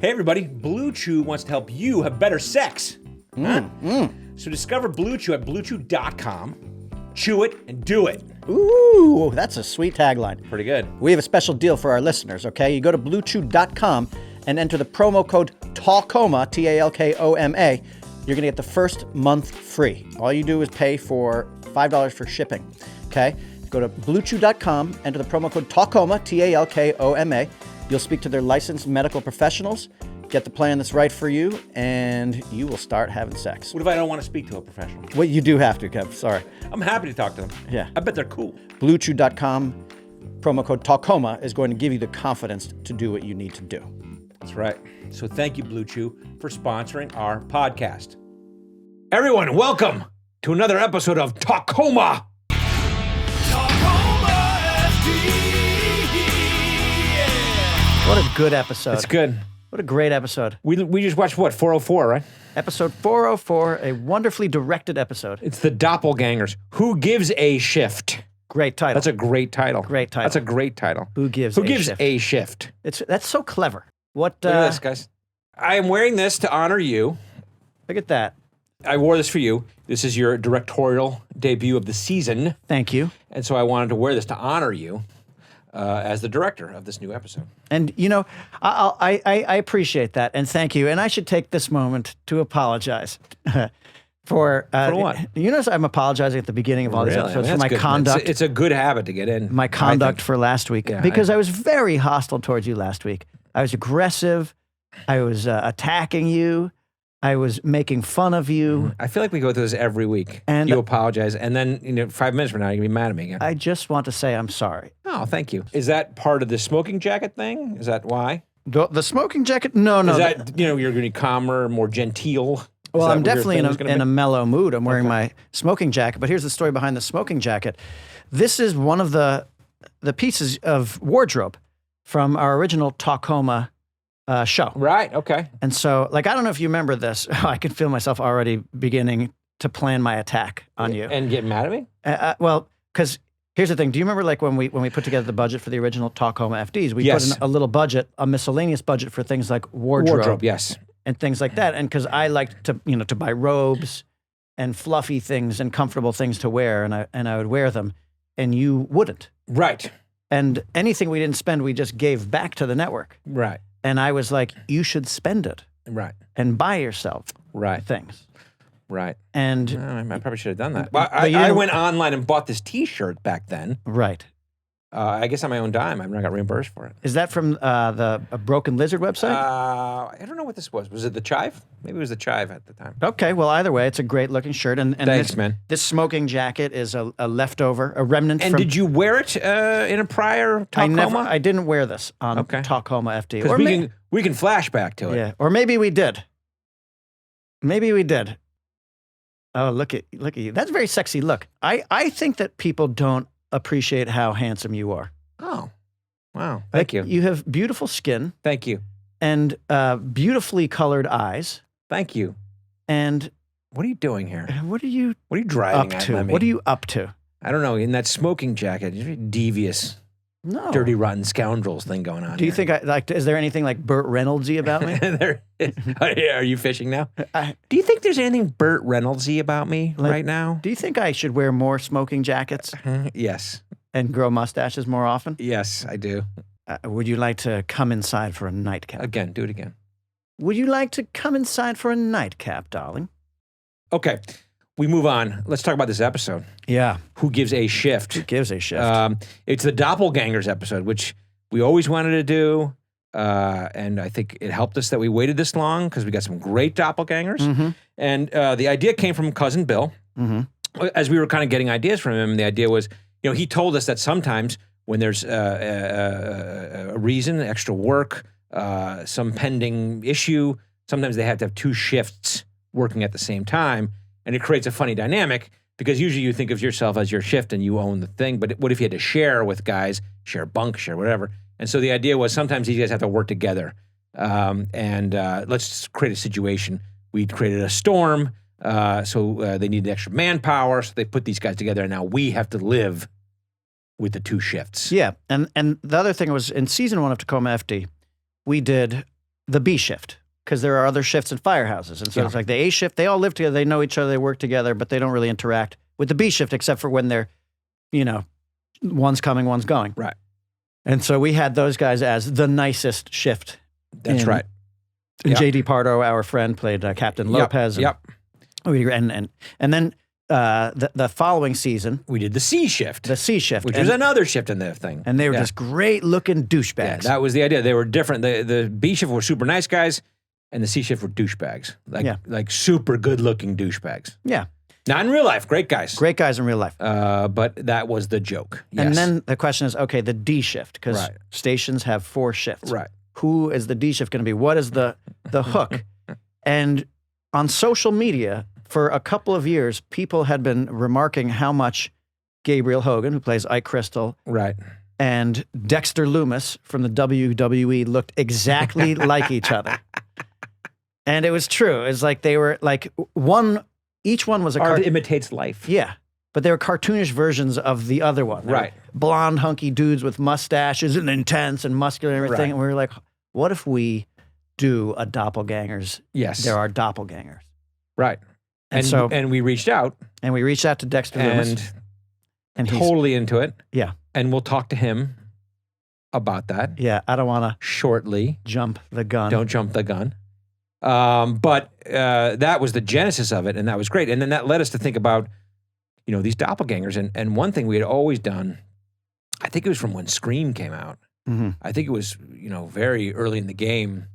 Hey everybody, Blue Chew wants to help you have better sex. So discover Blue Chew at bluechew.com. Chew it and do it. Ooh, that's a sweet tagline. Pretty good. We have a special deal for our listeners, okay? You go to bluechew.com and enter the promo code Talkoma, T-A-L-K-O-M-A. You're going to get the first month free. All you do is pay for $5 for shipping, okay? Go to bluechew.com, enter the promo code Talkoma, T-A-L-K-O-M-A. You'll speak to their licensed medical professionals, get the plan that's right for you, and you will start having sex. What if I don't want to speak to a professional? Well, you do have to, Kev. Sorry. I'm happy to talk to them. Yeah. I bet they're cool. BlueChew.com, promo code Talkoma is going to give you the confidence to do what you need to do. That's right. So thank you, Blue Chew, for sponsoring our podcast. Everyone, welcome to another episode of Tacoma. Tacoma FD. What a good episode. It's good. What a great episode. We just watched, what, 404, right? Episode 404, a wonderfully directed episode. It's the Doppelgangers. Who gives a shift? Great title. That's a great title. Great title. That's a great title. Who gives shift? a shift? That's so clever. What? Look at this, guys. I am wearing this to honor you. Look at that. I wore this for you. This is your directorial debut of the season. Thank you. And so I wanted to wear this to honor you as the director of this new episode. And, you know, I appreciate that, and thank you. And I should take this moment to apologize for what? You notice I'm apologizing at the beginning of all these episodes for my good. conduct. It's a good habit to get in. My conduct for last week, Yeah, because I was very hostile towards you last week. I was aggressive. I was attacking you. I was making fun of you. I feel like we go through this every week. And you apologize, and then 5 minutes from now, you're going to be mad at me again. I just want to say I'm sorry. Oh, thank you. Is that part of the smoking jacket thing? Is that why? The smoking jacket? No. Is that, you're going to be calmer, more genteel? Well, I'm definitely in a mellow mood. I'm wearing my smoking jacket, but here's the story behind the smoking jacket. This is one of the pieces of wardrobe from our original Talkoma show. Right, okay. And so, I don't know if you remember this. I can feel myself already beginning to plan my attack on you. And get mad at me? Well, because here's the thing. Do you remember when we put together the budget for the original Talkoma FDs? We Yes. put in a little budget, a miscellaneous budget for things like wardrobe, yes. and things like that. And because I liked to to buy robes and fluffy things and comfortable things to wear, and I would wear them, and you wouldn't. Right. And anything we didn't spend, we just gave back to the network. Right. And I was like, you should spend it Right. and buy yourself Right. things. Right. And I probably should have done that. But you I didn't- went online and bought this T-shirt back then. right. I guess on my own dime. I've not got reimbursed for it. Is that from the Broken Lizard website? I don't know what this was. Was it the Chive? Maybe it was the Chive at the time. Okay, well, either way, it's a great looking shirt. And Thanks, man. This smoking jacket is a leftover, a remnant And from... did you wear it in a prior Talkoma? I didn't wear this on Okay. Talkoma FD. Because we can flash back to it. Yeah, or maybe we did. Maybe we did. Oh, look at you. That's a very sexy look. I think that people don't appreciate how handsome you are. Oh, wow. Thank you. You have beautiful skin Thank you. and beautifully colored eyes. Thank you. And What are you doing here? what are you What are you driving up at, to? Lemmy? What are you up to? I don't know. In that smoking jacket, you're devious, No. dirty, rotten scoundrels thing going on. Do you think is there anything like Burt Reynoldsy about me? Are you fishing now? I- Do you think there's anything Burt Reynoldsy about me right now? Do you think I should wear more smoking jackets Yes. and grow mustaches more often? Yes, I do. Would you like to come inside for a nightcap? Again, do it again. Would you like to come inside for a nightcap, darling? Okay, we move on. Let's talk about this episode. Yeah. Who gives a shift? Who gives a shift? It's the Doppelgangers episode, which we always wanted to do. And I think it helped us that we waited this long because we got some great Doppelgangers. Mm-hmm. And the idea came from Cousin Bill. Mm-hmm. As we were kind of getting ideas from him, the idea was, he told us that sometimes when there's a reason, extra work, some pending issue, sometimes they have to have two shifts working at the same time. And it creates a funny dynamic because usually you think of yourself as your shift and you own the thing. But what if you had to share with guys, share bunk, share whatever? And so the idea was sometimes these guys have to work together. And let's create a situation. We created a storm. So they needed extra manpower. So they put these guys together. And now we have to live with the two shifts. Yeah. And the other thing was in season 1 of Tacoma FD, we did the B shift, because there are other shifts in firehouses. And so it's like the A shift, they all live together, they know each other, they work together, but they don't really interact with the B shift except for when they're, one's coming, one's going. Right. And so we had those guys as the nicest shift. That's right. And J.D. Pardo, our friend, played Captain Lopez. Yep. And then the following season, we did the C shift. The C shift. Which was another shift in the thing. And they were just great looking douchebags. Yeah, that was the idea. They were different. The B shift were super nice guys, and the C shift were douchebags. Like super good looking douchebags. Yeah. Not in real life. Great guys. Great guys in real life. But that was the joke. Yes. And then the question is, okay, the D shift, because stations have 4 shifts. Right. Who is the D shift going to be? What is the hook? And on social media, for a couple of years, people had been remarking how much Gabriel Hogan, who plays Ike Crystal, and Dexter Lumis from the WWE looked exactly like each other. And it was true. It's like they were like each one was a art imitates life. Yeah. But they were cartoonish versions of the other one. Right. Blonde, hunky dudes with mustaches and intense and muscular and everything. Right. And we were like, what if we do a Doppelgangers? Yes. There are Doppelgangers. Right. And we reached out. And we reached out to Dexter Lumis. And he's totally into it. Yeah. And we'll talk to him about that. Yeah. I don't want to shortly jump the gun. Don't jump the gun. But that was the genesis of it, and that was great. And then that led us to think about, these doppelgangers. And one thing we had always done, I think it was from when Scream came out. Mm-hmm. I think it was, very early in the game.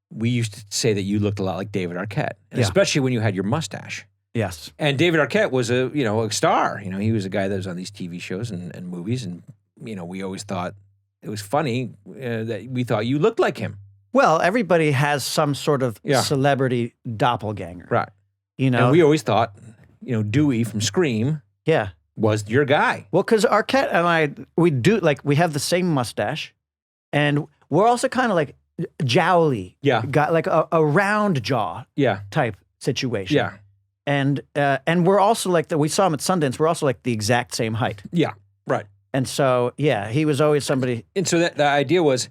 We used to say that you looked a lot like David Arquette, and especially when you had your mustache. Yes. And David Arquette was a star. He was a guy that was on these TV shows and movies, and we always thought it was funny that we thought you looked like him. Well, everybody has some sort of celebrity doppelganger. Right. And we always thought, Dewey from Scream was your guy. Well, because Arquette and I, we have the same mustache, and we're also kind of like jowly. Yeah. Got like a round jaw type situation. Yeah. And we're also like, we saw him at Sundance, we're also like the exact same height. Yeah, right. And so, he was always somebody. And so the idea was,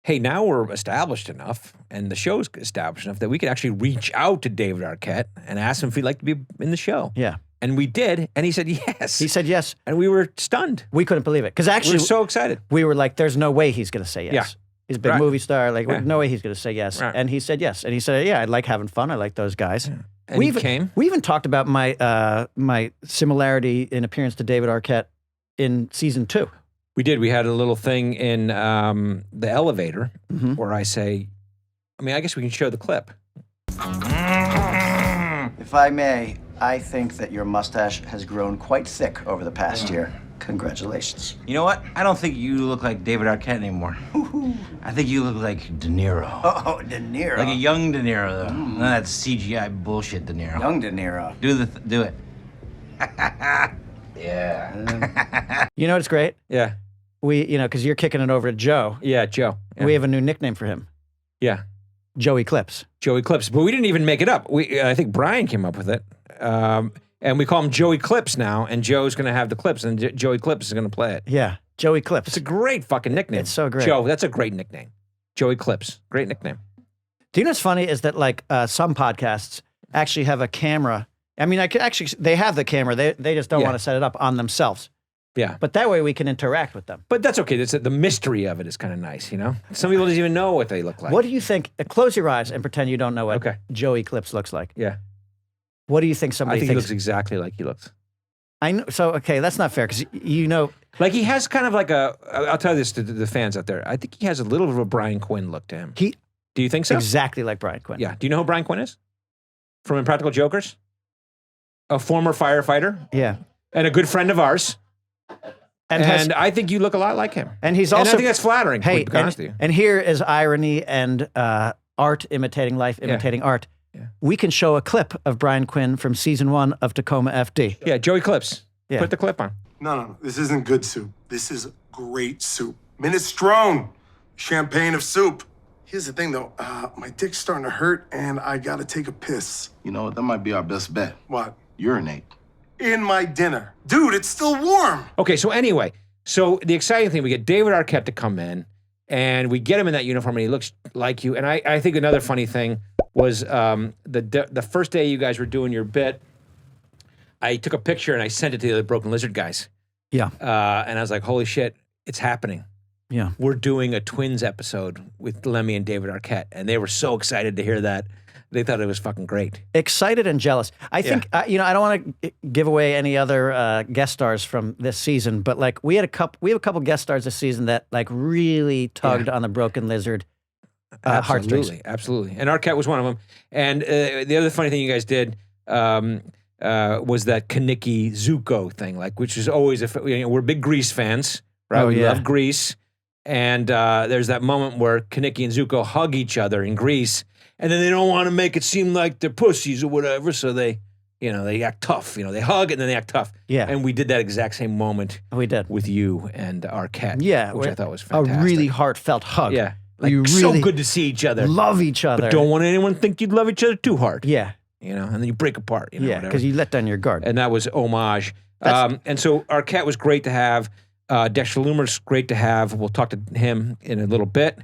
hey, now we're established enough, and the show's established enough that we could actually reach out to David Arquette and ask him if he'd like to be in the show. Yeah. And we did, and he said yes. He said yes. And we were stunned. We couldn't believe it. Because actually, we were so excited. We were like, there's no way he's going to say yes. Yeah. He's a big movie star. Like, no way he's going to say yes. Right. And he said yes. And he said, I like having fun. I like those guys. Yeah. And he came. We even talked about my similarity in appearance to David Arquette in season 2. We did. We had a little thing in the elevator where I say, I guess we can show the clip. If I may, I think that your mustache has grown quite thick over the past year. Congratulations. You know what? I don't think you look like David Arquette anymore. I think you look like De Niro. Oh, De Niro. Like a young De Niro, though. None of that CGI bullshit, De Niro. Young De Niro. Do it. Yeah. You know what's great? Yeah. We, because you're kicking it over to Joe. Yeah, Joe. Yeah. We have a new nickname for him. Yeah. Joey Clips. Joey Clips. But we didn't even make it up. I think Brian came up with it. And we call him Joey Clips now, and Joe's going to have the clips, and Joey Clips is going to play it. Yeah, Joey Clips. It's a great fucking nickname. It's so great. Joe, that's a great nickname. Joey Clips. Great nickname. Do you know what's funny is that like some podcasts actually have a camera. They have the camera. They just don't want to set it up on themselves. Yeah. But that way we can interact with them. But that's okay. The mystery of it is kind of nice, Some people don't even know what they look like. What do you think? Close your eyes and pretend you don't know what Joey Clips looks like. Yeah. What do you think somebody thinks? He looks exactly like he looks. I know. So, okay, that's not fair because Like he has kind of like I'll tell this to the fans out there. I think he has a little of a Brian Quinn look to him. Do you think so? Exactly like Brian Quinn. Yeah. Do you know who Brian Quinn is? From Impractical Jokers? A former firefighter. Yeah. And a good friend of ours. And I think you look a lot like him. And he's also. And I think that's flattering. Hey, and here is irony and art imitating life, imitating art. Yeah. We can show a clip of Brian Quinn from season 1 of Tacoma FD. Yeah, Joey Clips. Yeah. Put the clip on. No. This isn't good soup. This is great soup. Minestrone. Champagne of soup. Here's the thing, though. My dick's starting to hurt, and I gotta take a piss. You know what? That might be our best bet. What? Urinate. In my dinner. Dude, it's still warm. Okay, so anyway. So the exciting thing, we get David Arquette to come in. And we get him in that uniform, and he looks like you. And I think another funny thing was the first day you guys were doing your bit, I took a picture and I sent it to the other Broken Lizard guys. Yeah. And I was like, holy shit, it's happening. Yeah. We're doing a Twins episode with Lemme and David Arquette. And they were so excited to hear that. They thought it was fucking great. Excited and jealous. I think, I don't want to give away any other guest stars from this season, but like we have a couple guest stars this season that like really tugged on the Broken Lizard heartstrings. Absolutely. And Arquette was one of them. And the other funny thing you guys did was that Kaniki Zuko thing, like, which is always, we're big Grease fans, right? Oh, We yeah. love Grease. And there's that moment where Kaniki and Zuko hug each other in Grease, and then they don't want to make it seem like they're pussies or whatever, so they act tough. They hug and then they act tough. Yeah. And we did that exact same moment We did. with you and Arquette. Yeah. Which I thought was fantastic. A really heartfelt hug. Yeah. Like, You so really good to see each other. love each other. But don't want anyone to think you love each other too hard. Yeah. And then you break apart. Yeah, whatever. because you let down your guard. And that was homage. And so Arquette was great to have. Dexter Lumis, great to have. We'll talk to him in a little bit.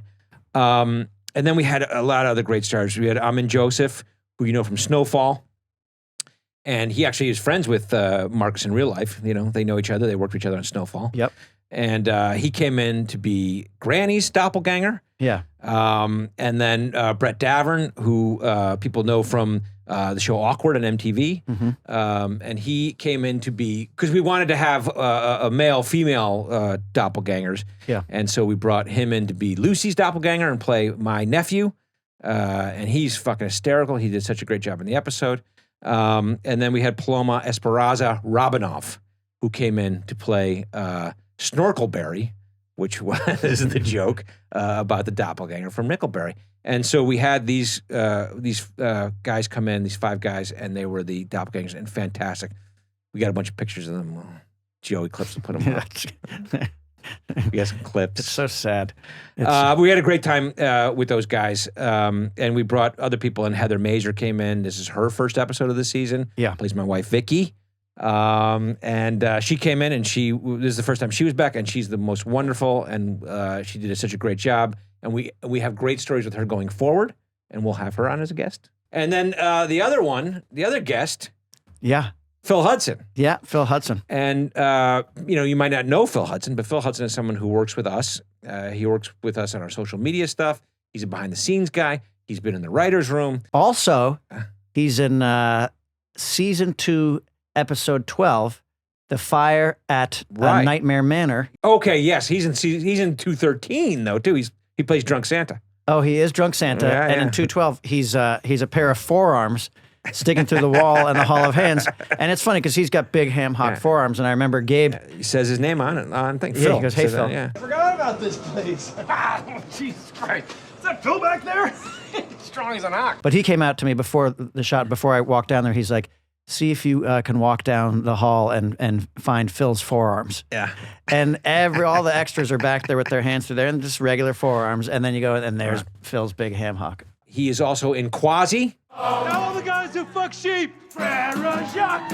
And then we had a lot of other great stars. We had Amin Joseph, who you know from Snowfall. And he actually is friends with Marcus in real life. They know each other. They worked with each other on Snowfall. Yep. And he came in to be Granny's doppelganger. Yeah. And then Brett Davern, who people know from the show Awkward on MTV. And he came in to be, because we wanted to have a male-female doppelgangers. Yeah. And so we brought him in to be Lucy's doppelganger and play my nephew. And he's fucking hysterical. He did such a great job in the episode. And then we had Paloma Esperanza Robinov, who came in to play Snorkelberry, which was the joke about the doppelganger from Nickelberry. And so we had these guys come in, these 5 guys, and they were the doppelgangers, and fantastic. We got a bunch of pictures of them. Joey Clips will put them up. We got some clips. It's so sad. We had a great time with those guys, and we brought other people in. Heather Mazer came in. This is her first episode of the season. Yeah. Plays my wife, Vicky. And she came in, and this is the first time she was back, and she's the most wonderful, and she did such a great job. And we have great stories with her going forward, and we'll have her on as a guest. And then the other guest, Yeah. Phil Hudson. Yeah. Phil Hudson. And, you might not know Phil Hudson, but Phil Hudson is someone who works with us. He works with us on our social media stuff. He's a behind-the-scenes guy. He's been in the writer's room. Also, he's in season 2, episode 12, The Fire at Right. Nightmare Manor. Okay, yes, he's in 213 though too. He plays Drunk Santa. Oh, he is Drunk Santa. Yeah, and yeah. in 212, he's a pair of forearms sticking through the wall in the Hall of Hands. And it's funny because he's got big ham hock forearms. And I remember Gabe. He says his name on it. On thing. Yeah, Phil. he goes, "Hey, Says that, Phil." yeah. I forgot about this place. Jesus Christ. Is that Phil back there? Strong as an ox. But he came out to me before the shot, before I walked down there. He's like, see if you can walk down the hall and find Phil's forearms. Yeah. And all the extras are back there with their hands through there and just regular forearms. And then you go, and there's Phil's big ham hock. He is also in Quasi. Now all the guys who fuck sheep. Frere Jacques,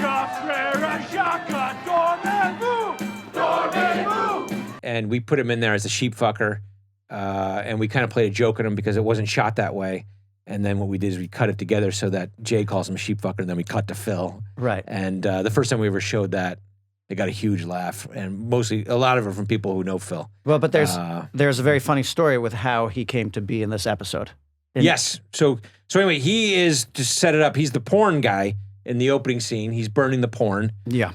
dormez-vous. And we put him in there as a sheep fucker. And we kind of played a joke on him because it wasn't shot that way. And then what we did is we cut it together so that Jay calls him a sheep fucker, and then we cut to Phil. Right. And the first time we ever showed that, it got a huge laugh, and mostly a lot of it from people who know Phil. Well, but there's a very funny story with how he came to be in this episode. Yes. So anyway, he is, to set it up, he's the porn guy in the opening scene. He's burning the porn. Yeah.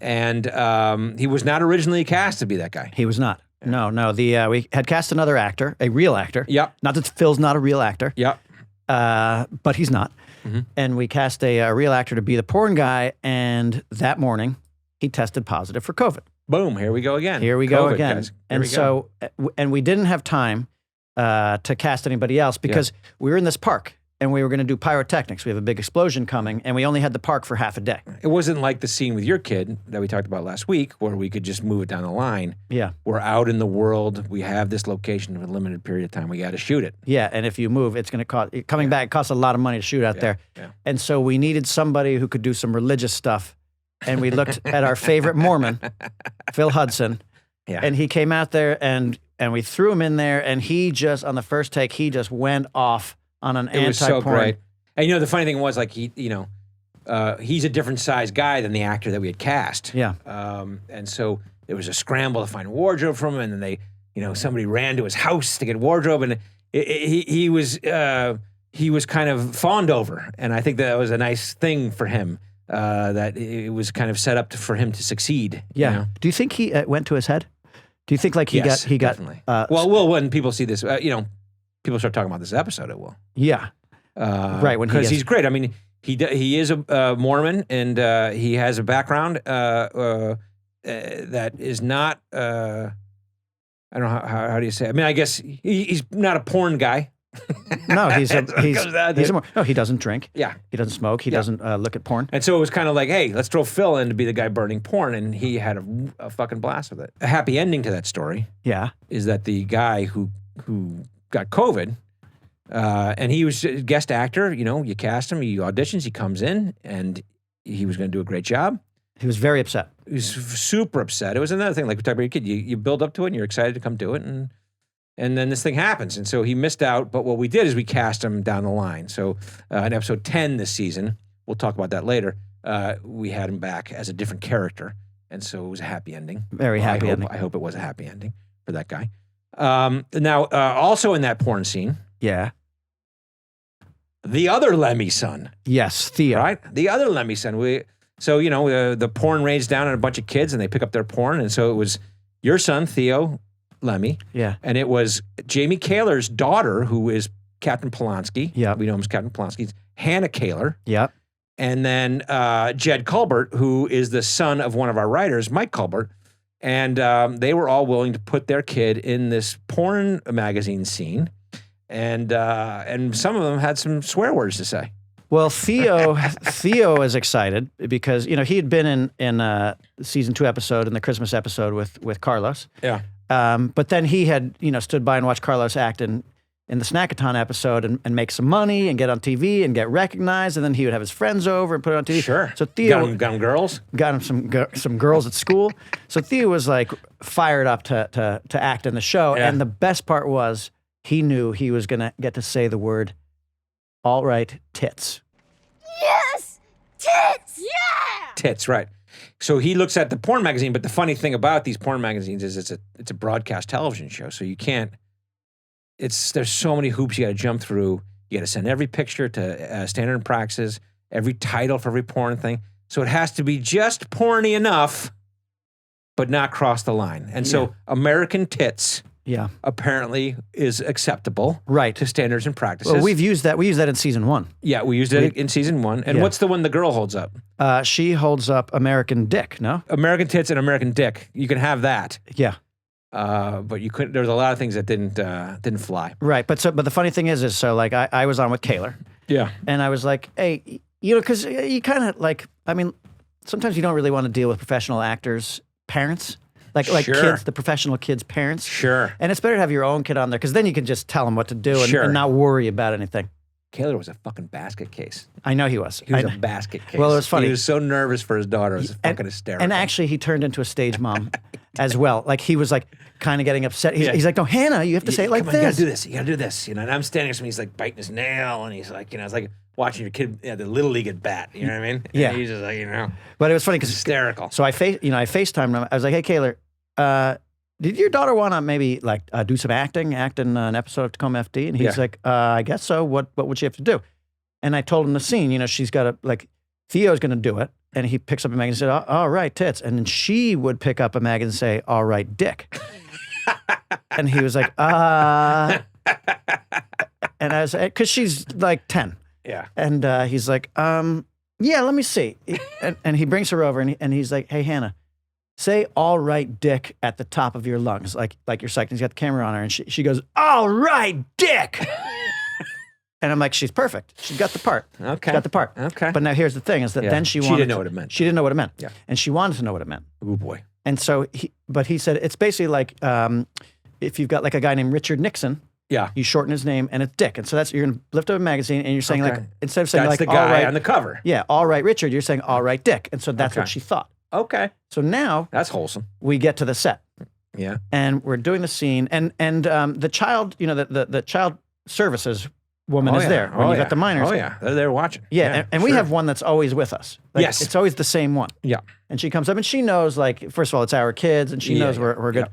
And he was not originally cast to be that guy. He was not. No. We had cast another actor, a real actor. Yep. Not that Phil's not a real actor. Yep. But he's not. Mm-hmm. And we cast a real actor to be the porn guy, and that morning he tested positive for COVID. Boom. Here we go again. Here we go COVID, again. guys. Here And we go. so, and we didn't have time to cast anybody else because we were in this park and we were going to do pyrotechnics. We have a big explosion coming, and we only had the park for half a day. It wasn't like the scene with your kid that we talked about last week where we could just move it down the line. Yeah. We're out in the world. We have this location for a limited period of time. We got to shoot it. Yeah, and if you move, it's going to cost, coming back, it costs a lot of money to shoot out there. Yeah. And so we needed somebody who could do some religious stuff. And we looked at our favorite Mormon, Phil Hudson. Yeah. And he came out there, and and we threw him in there, and he just, on the first take, he just went off on an anti-porn. It was so great. And the funny thing was, like, he's a different size guy than the actor that we had cast. Yeah. And so there was a scramble to find wardrobe from him, and then they, somebody ran to his house to get wardrobe, and he was kind of fawned over, and I think that was a nice thing for him. That it was kind of set up for him to succeed. Yeah. Do you think he went to his head? Do you think like he got definitely. Well, when people see this, people start talking about this episode, it will. Yeah. Right. Because he's great. I mean, he is a Mormon, and he has a background that is not. I don't know how do you say. I mean, I guess he's not a porn guy. No, he doesn't drink. Yeah. He doesn't smoke. He doesn't look at porn. And so it was kind of like, hey, let's throw Phil in to be the guy burning porn, and he had a fucking blast with it. A happy ending to that story. Yeah. Is that the guy who got COVID, and he was a guest actor, you cast him, he auditions, he comes in, and he was going to do a great job. He was very upset. He was super upset. It was another thing, like we talked about your kid, you build up to it, and you're excited to come do it, and then this thing happens. And so he missed out, but what we did is we cast him down the line. So in episode 10 this season, we'll talk about that later, we had him back as a different character. And so it was a happy ending. Very happy ending. I hope it was a happy ending for that guy. Now, also in that porn scene. Yeah. The other Lemme son. Yes, Theo. Right? The other Lemme son. The porn raids down on a bunch of kids, and they pick up their porn. And so it was your son, Theo Lemme. Yeah. And it was Jamie Kaler's daughter, who is Captain Polanski. Yeah. We know him as Captain Polanski. Hannah Kaler. Yep. And then Jed Culbert, who is the son of one of our writers, Mike Culbert. And they were all willing to put their kid in this porn magazine scene. And some of them had some swear words to say. Well, Theo is excited because, he had been in the season 2 episode, in the Christmas episode with Carlos. Yeah. But then he had, stood by and watched Carlos act in the Snackathon episode and make some money and get on TV and get recognized. And then he would have his friends over and put it on TV. Sure. So Theo got him girls. Got him some girls at school. So Theo was like fired up to act in the show. Yeah. And the best part was he knew he was going to get to say the word, all right, tits. Yes! Tits! Yeah! Tits, right. So he looks at the porn magazine, but the funny thing about these porn magazines is it's a broadcast television show, so you can't. There's so many hoops you got to jump through. You got to send every picture to Standard and Practices, every title for every porn thing. So it has to be just porny enough, but not cross the line. And so American Tits. Yeah. Apparently is acceptable. Right. To standards and practices. Well, we used that in season 1. Yeah, we used it in season 1. And what's the one the girl holds up? She holds up American Dick, no? American Tits and American Dick. You can have that. Yeah. But you couldn't. There was a lot of things that didn't fly. Right. But the funny thing is so like I was on with Kaler. Yeah. And I was like, hey, because you kind of like, I mean, sometimes you don't really want to deal with professional actors' parents. Like Sure. kids, the professional kids' parents. Sure. And it's better to have your own kid on there because then you can just tell them what to do and not worry about anything. Kaler was a fucking basket case. I know he was. He was a basket case. Well, it was funny. He was so nervous for his daughter. It was fucking hysterical. And actually, he turned into a stage mom as well. Like, he was like kind of getting upset. He's like, no, Hannah, you have to say it like Come this. On, you gotta do this. You gotta do this. And I'm standing next to him. He's like biting his nail, and he's like, it's like watching your kid, the little league at bat. You know what I mean? Yeah. And he's just like, But it was funny because hysterical. So I FaceTimed him. I was like, hey, Kaler, did your daughter want to maybe like do some act in an episode of Tacoma FD? And he's like, I guess so. What would she have to do? And I told him the scene. She's got to like Theo's going to do it, and he picks up a magazine and said, all right, tits, and then she would pick up a magazine and say, all right, dick. And he was like, and I was because she's like 10. Yeah. And he's like, yeah, let me see. And he brings her over, and he's like, hey, Hannah, say all right, dick at the top of your lungs, like you're psyched. And he's got the camera on her, and she goes, all right, dick. And I'm like, she's perfect. She's got the part. Okay. She got the part. Okay. But now here's the thing is that then she didn't know what it meant. She didn't know what it meant. Yeah. And she wanted to know what it meant. Oh, boy. And so he said, it's basically like if you've got like a guy named Richard Nixon, Yeah. you shorten his name and it's Dick. And so you're going to lift up a magazine and you're saying like, instead of saying That's like, the guy all right, on the cover. Yeah, all right, Richard, you're saying all right, Dick. And so that's Okay. what she thought. Okay. So now That's wholesome. we get to the set. Yeah. And we're doing the scene, and the child, the child services woman is there when you got the minors. Oh yeah, they're there watching. Yeah, and we have one that's always with us. Like, Yes. it's always the same one. Yeah. And she comes up, and she knows, like, first of all, it's our kids, and she knows we're good,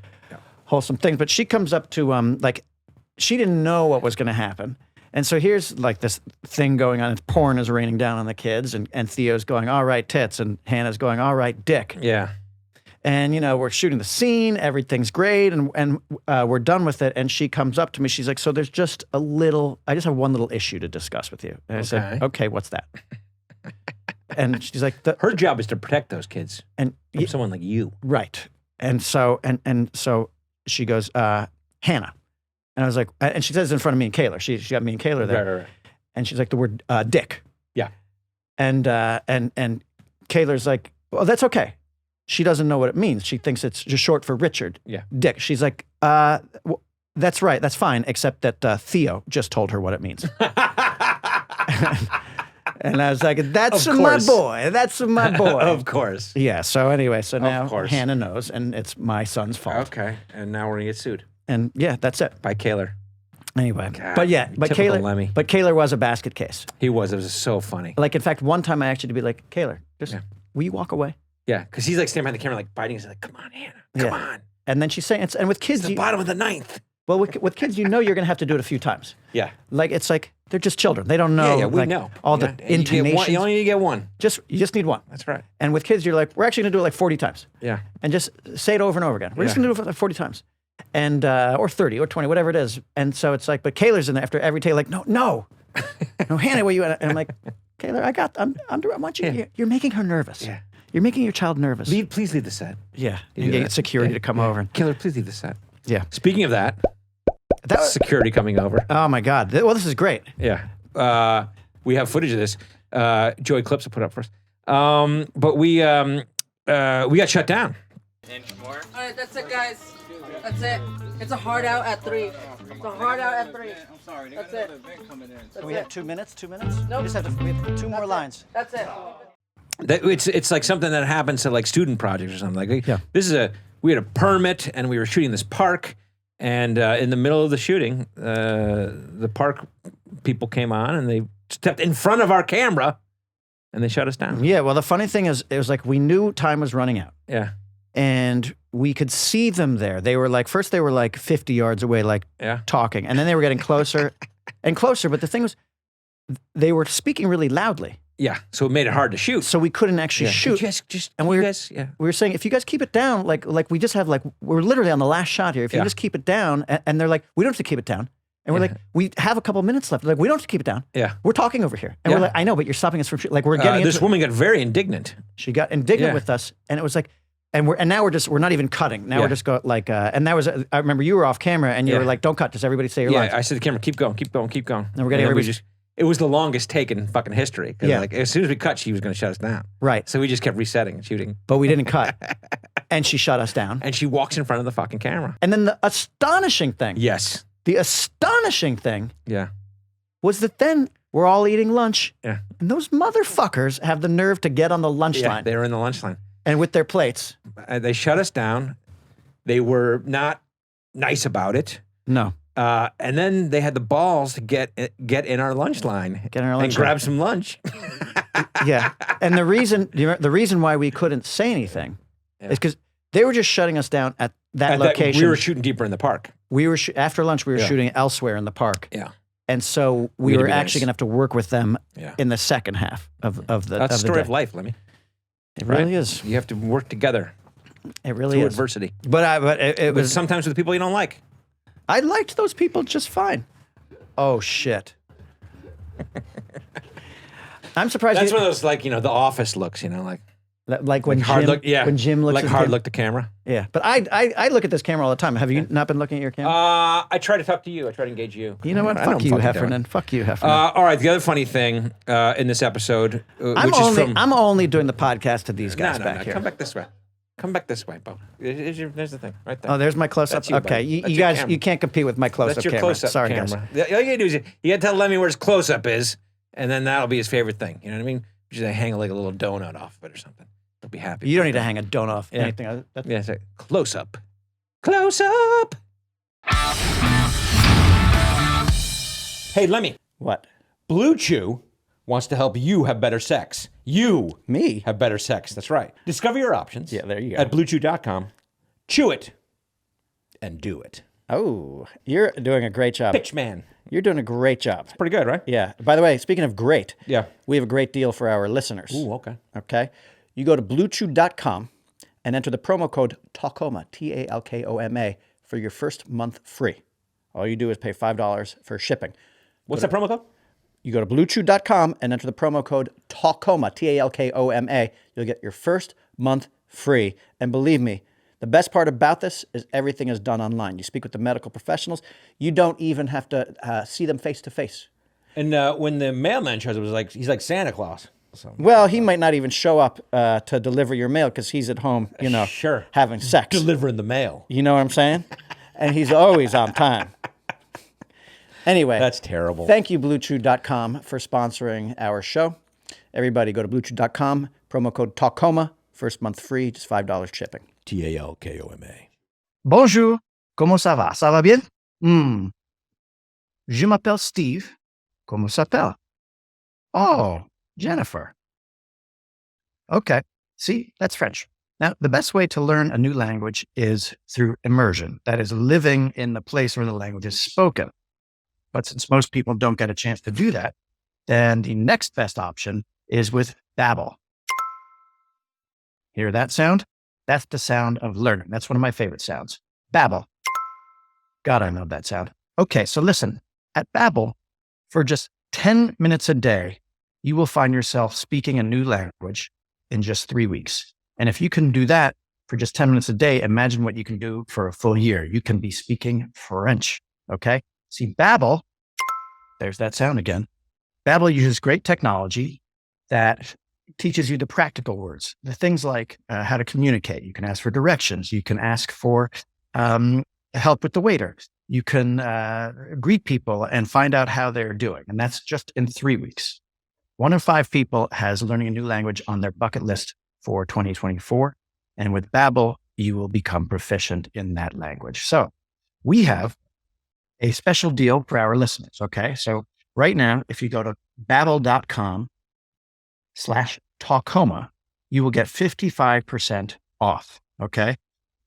wholesome things. But she comes up to like, she didn't know what was going to happen. And so here's like this thing going on. Porn is raining down on the kids, and Theo's going, all right, tits, and Hannah's going, all right, dick. Yeah. And, we're shooting the scene, everything's great, and we're done with it. And she comes up to me, she's like, so there's just I just have one little issue to discuss with you. And I said, okay, what's that? And she's like, her job is to protect those kids and from someone like you. Right. And so, and so she goes, Hannah. And I was like, and she says it in front of me and Kayla. She got me and Kayla there. Right. And she's like, the word dick. Yeah. And Kayla's like, well, that's okay. She doesn't know what it means. She thinks it's just short for Richard. Yeah. Dick. She's like, well, that's right. That's fine. Except that Theo just told her what it means. And I was like, that's my boy. That's my boy. Of course. Yeah. So anyway, now Hannah knows, and it's my son's fault. Okay. And now we're going to get sued. And yeah, that's it. By Kaler. Anyway. God, but typical Lemmy. But Kaler was a basket case. He was. It was so funny. Like, in fact, one time I actually be like, Kaler, will you walk away? Yeah, because he's like standing behind the camera, like biting. He's like, "Come on, Hannah, come on." And then she's saying, and with kids, it's the bottom of the ninth. Well, with kids, you're going to have to do it a few times. Yeah, like it's like they're just children. They don't know. Yeah, we like, know all the intonations. You only need to get one. You just need one. That's right. And with kids, you're like, we're actually going to do it like 40 times. Yeah. And just say it over and over again. We're just going to do it like 40 times, and or 30 or 20, whatever it is. And so it's like, but Kayla's in there after every take, like, no, Hannah, where you at? And I'm like, Kayla, I want you. Yeah. You're making her nervous. Yeah. You're making your child nervous. Please leave the set. Yeah. And get security to come over. Killer, please leave the set. Yeah. Speaking of that security coming over. Oh my God. Well, this is great. Yeah. We have footage of this. Joey Clips will put up for us. But we got shut down. All right, that's it, guys. That's it. It's a hard out at 3. It's a hard out at 3. I'm sorry. That's it. So we have 2 minutes? 2 minutes? Nope. We just have we have 2 more lines. That's it. It's like something that happens to like student projects or something. Like we had a permit and we were shooting this park, and in the middle of the shooting, the park people came on and they stepped in front of our camera and they shut us down. Yeah. Well, the funny thing is, it was like we knew time was running out. Yeah. And we could see them there. They were like, first they were like 50 yards away, like talking, and then they were getting closer and closer. But the thing was, they were speaking really loudly. Yeah, so it made it hard to shoot. So we couldn't actually shoot. We were saying, if you guys keep it down, like we just have we're literally on the last shot here. If you just keep it down, and they're like, we don't have to keep it down. And we're like, we have a couple minutes left. They're like, we don't have to keep it down. Yeah. We're talking over here. And we're like, I know, but you're stopping us from shooting. Like, we're getting this woman got very indignant. She got indignant with us, and it was like, and now we're not even cutting. Now we're just going like, and that was, I remember you were off camera and you were like, don't cut, just everybody say your lines. Yeah, I said to the camera, keep going. And we're getting everybody. It was the longest take in fucking history. Yeah. Like, as soon as we cut, she was going to shut us down. Right. So we just kept resetting and shooting. But we didn't cut. And she shut us down. And she walks in front of the fucking camera. And then the astonishing thing. Yes. The astonishing thing. Yeah. Was that then we're all eating lunch. Yeah. And those motherfuckers have the nerve to get on the lunch line. They were in the lunch line. And with their plates. They shut us down. They were not nice about it. No. And then they had the balls to get in our lunch line. And grab some lunch. Yeah. And the reason why we couldn't say anything is because they were just shutting us down at that location. We were shooting deeper in the park. We were after lunch. We were shooting elsewhere in the park. Yeah. And so we were actually going to have to work with them in the second half of the. That's the story day. of life, Lemmy. It really is. You have to work together. It really is. Adversity. But it was sometimes with people you don't like. I liked those people just fine. Oh shit. I'm surprised. That's one of those the Office looks, like when Jim, when Jim looks like at hard look the camera. Yeah, but I look at this camera all the time. Have you not been looking at your camera? I try to talk to you. I try to engage you. You know what? Fuck you, Heffernan. Fuck you, Heffernan. All right. The other funny thing in this episode, I'm only doing the podcast to these guys back here. Come back this way. Come back this way, Bo. There's the thing right there. Oh, there's my close-up. Okay, you guys, you can't compete with my close-up That's your camera. close-up Sorry, camera. guys. All you gotta do is you gotta tell Lemmy where his close-up is, and then that'll be his favorite thing. You know what I mean? Usually hang like a little donut off of it or something. He'll be happy. You don't need to hang a donut off anything. It's a close-up. Close up. Hey, Lemmy. What? Blue Chew wants to help you have better sex. You Me? have better sex. That's right. Discover your options. Yeah, there you go. At bluechew.com. Chew it and do it. Oh, you're doing a great job. Bitch man. You're doing a great job. Pretty good, right? Yeah. By the way, speaking of great, Yeah. we have a great deal for our listeners. Ooh, okay. Okay? You go to bluechew.com and enter the promo code Talkoma, Talkoma, for your first month free. All you do is pay $5 for shipping. What's that promo code? You go to bluechew.com and enter the promo code Talkoma, Talkoma. You'll get your first month free. And believe me, the best part about this is everything is done online. You speak with the medical professionals. You don't even have to see them face to face. And when the mailman shows up, it was like he's like Santa Claus. So. Well, he might not even show up to deliver your mail because he's at home, Sure. having sex. Delivering the mail. You know what I'm saying? And he's always on time. Anyway. That's terrible. Thank you, BlueChew.com, for sponsoring our show. Everybody go to BlueChew.com, promo code Talkoma, first month free, just $5 shipping. Talkoma. Bonjour, comment ça va? Ça va bien? Je m'appelle Steve. Comment s'appelle? Oh, Jennifer. Okay, see, that's French. Now, the best way to learn a new language is through immersion. That is, living in the place where the language is spoken. But since most people don't get a chance to do that, then the next best option is with Babbel. Hear that sound? That's the sound of learning. That's one of my favorite sounds. Babbel. God, I love that sound. Okay, so listen. At Babbel, for just 10 minutes a day, you will find yourself speaking a new language in just 3 weeks. And if you can do that for just 10 minutes a day, imagine what you can do for a full year. You can be speaking French, okay? See, Babbel, there's that sound again. Babbel uses great technology that teaches you the practical words, the things like how to communicate. You can ask for directions. You can ask for help with the waiter. You can greet people and find out how they're doing. And that's just in 3 weeks. 1 in 5 people has learning a new language on their bucket list for 2024. And with Babbel, you will become proficient in that language. So we have a special deal for our listeners. Okay. So right now, if you go to babbel.com/Talkoma, you will get 55% off. Okay.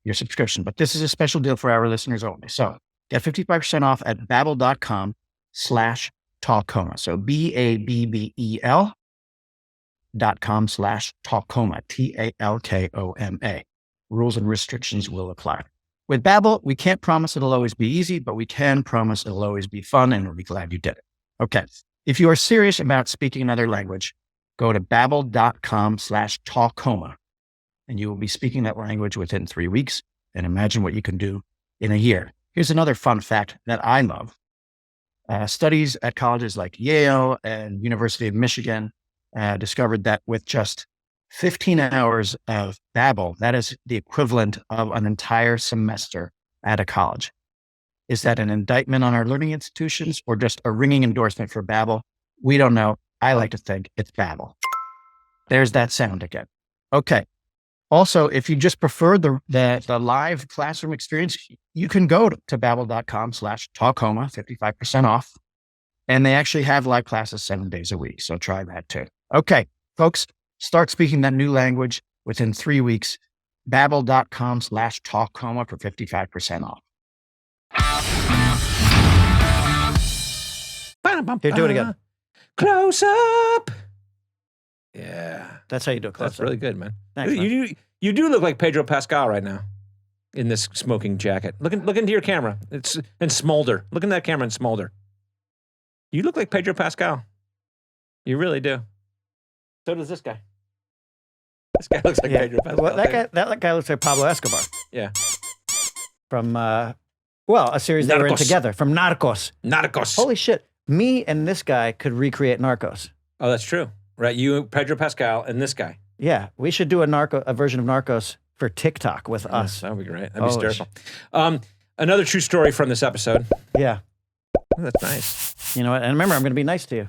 Your subscription, but this is a special deal for our listeners only. So get 55% off at babbel.com/Talkoma. So BABBEL.com/Talkoma, Talkoma. Rules and restrictions will apply. With Babbel, we can't promise it'll always be easy, but we can promise it'll always be fun, and we'll be glad you did it. Okay. If you are serious about speaking another language, go to babbel.com/Talkoma, and you will be speaking that language within 3 weeks, and imagine what you can do in a year. Here's another fun fact that I love. Studies at colleges like Yale and University of Michigan discovered that with just 15 hours of Babbel, that is the equivalent of an entire semester at a college. Is that an indictment on our learning institutions or just a ringing endorsement for Babbel? We don't know. I like to think it's Babbel. There's that sound again. Okay. Also, if you just prefer the live classroom experience, you can go to babbel.com/Talkoma, 55% off. And they actually have live classes 7 days a week. So try that too. Okay, folks, start speaking that new language within 3 weeks. Babbel.com/Talkoma for 55% off. Here, do it again. Close up. Yeah. That's how you do it. That's really good, man. Thanks, man. You do look like Pedro Pascal right now in this smoking jacket. Look into your camera. And smolder. Look in that camera and smolder. You look like Pedro Pascal. You really do. So does this guy. This guy looks like Pedro Pascal. Well, that guy looks like Pablo Escobar. Yeah. From, a series they were in Narcos. together, from Narcos. Narcos. Holy shit. Me and this guy could recreate Narcos. Oh, that's true. Right? You, Pedro Pascal, and this guy. Yeah, we should do a version of Narcos for TikTok with us. That would be great. That'd be hysterical. Another true story from this episode. Yeah. Oh, that's nice. You know what? And remember, I'm going to be nice to you.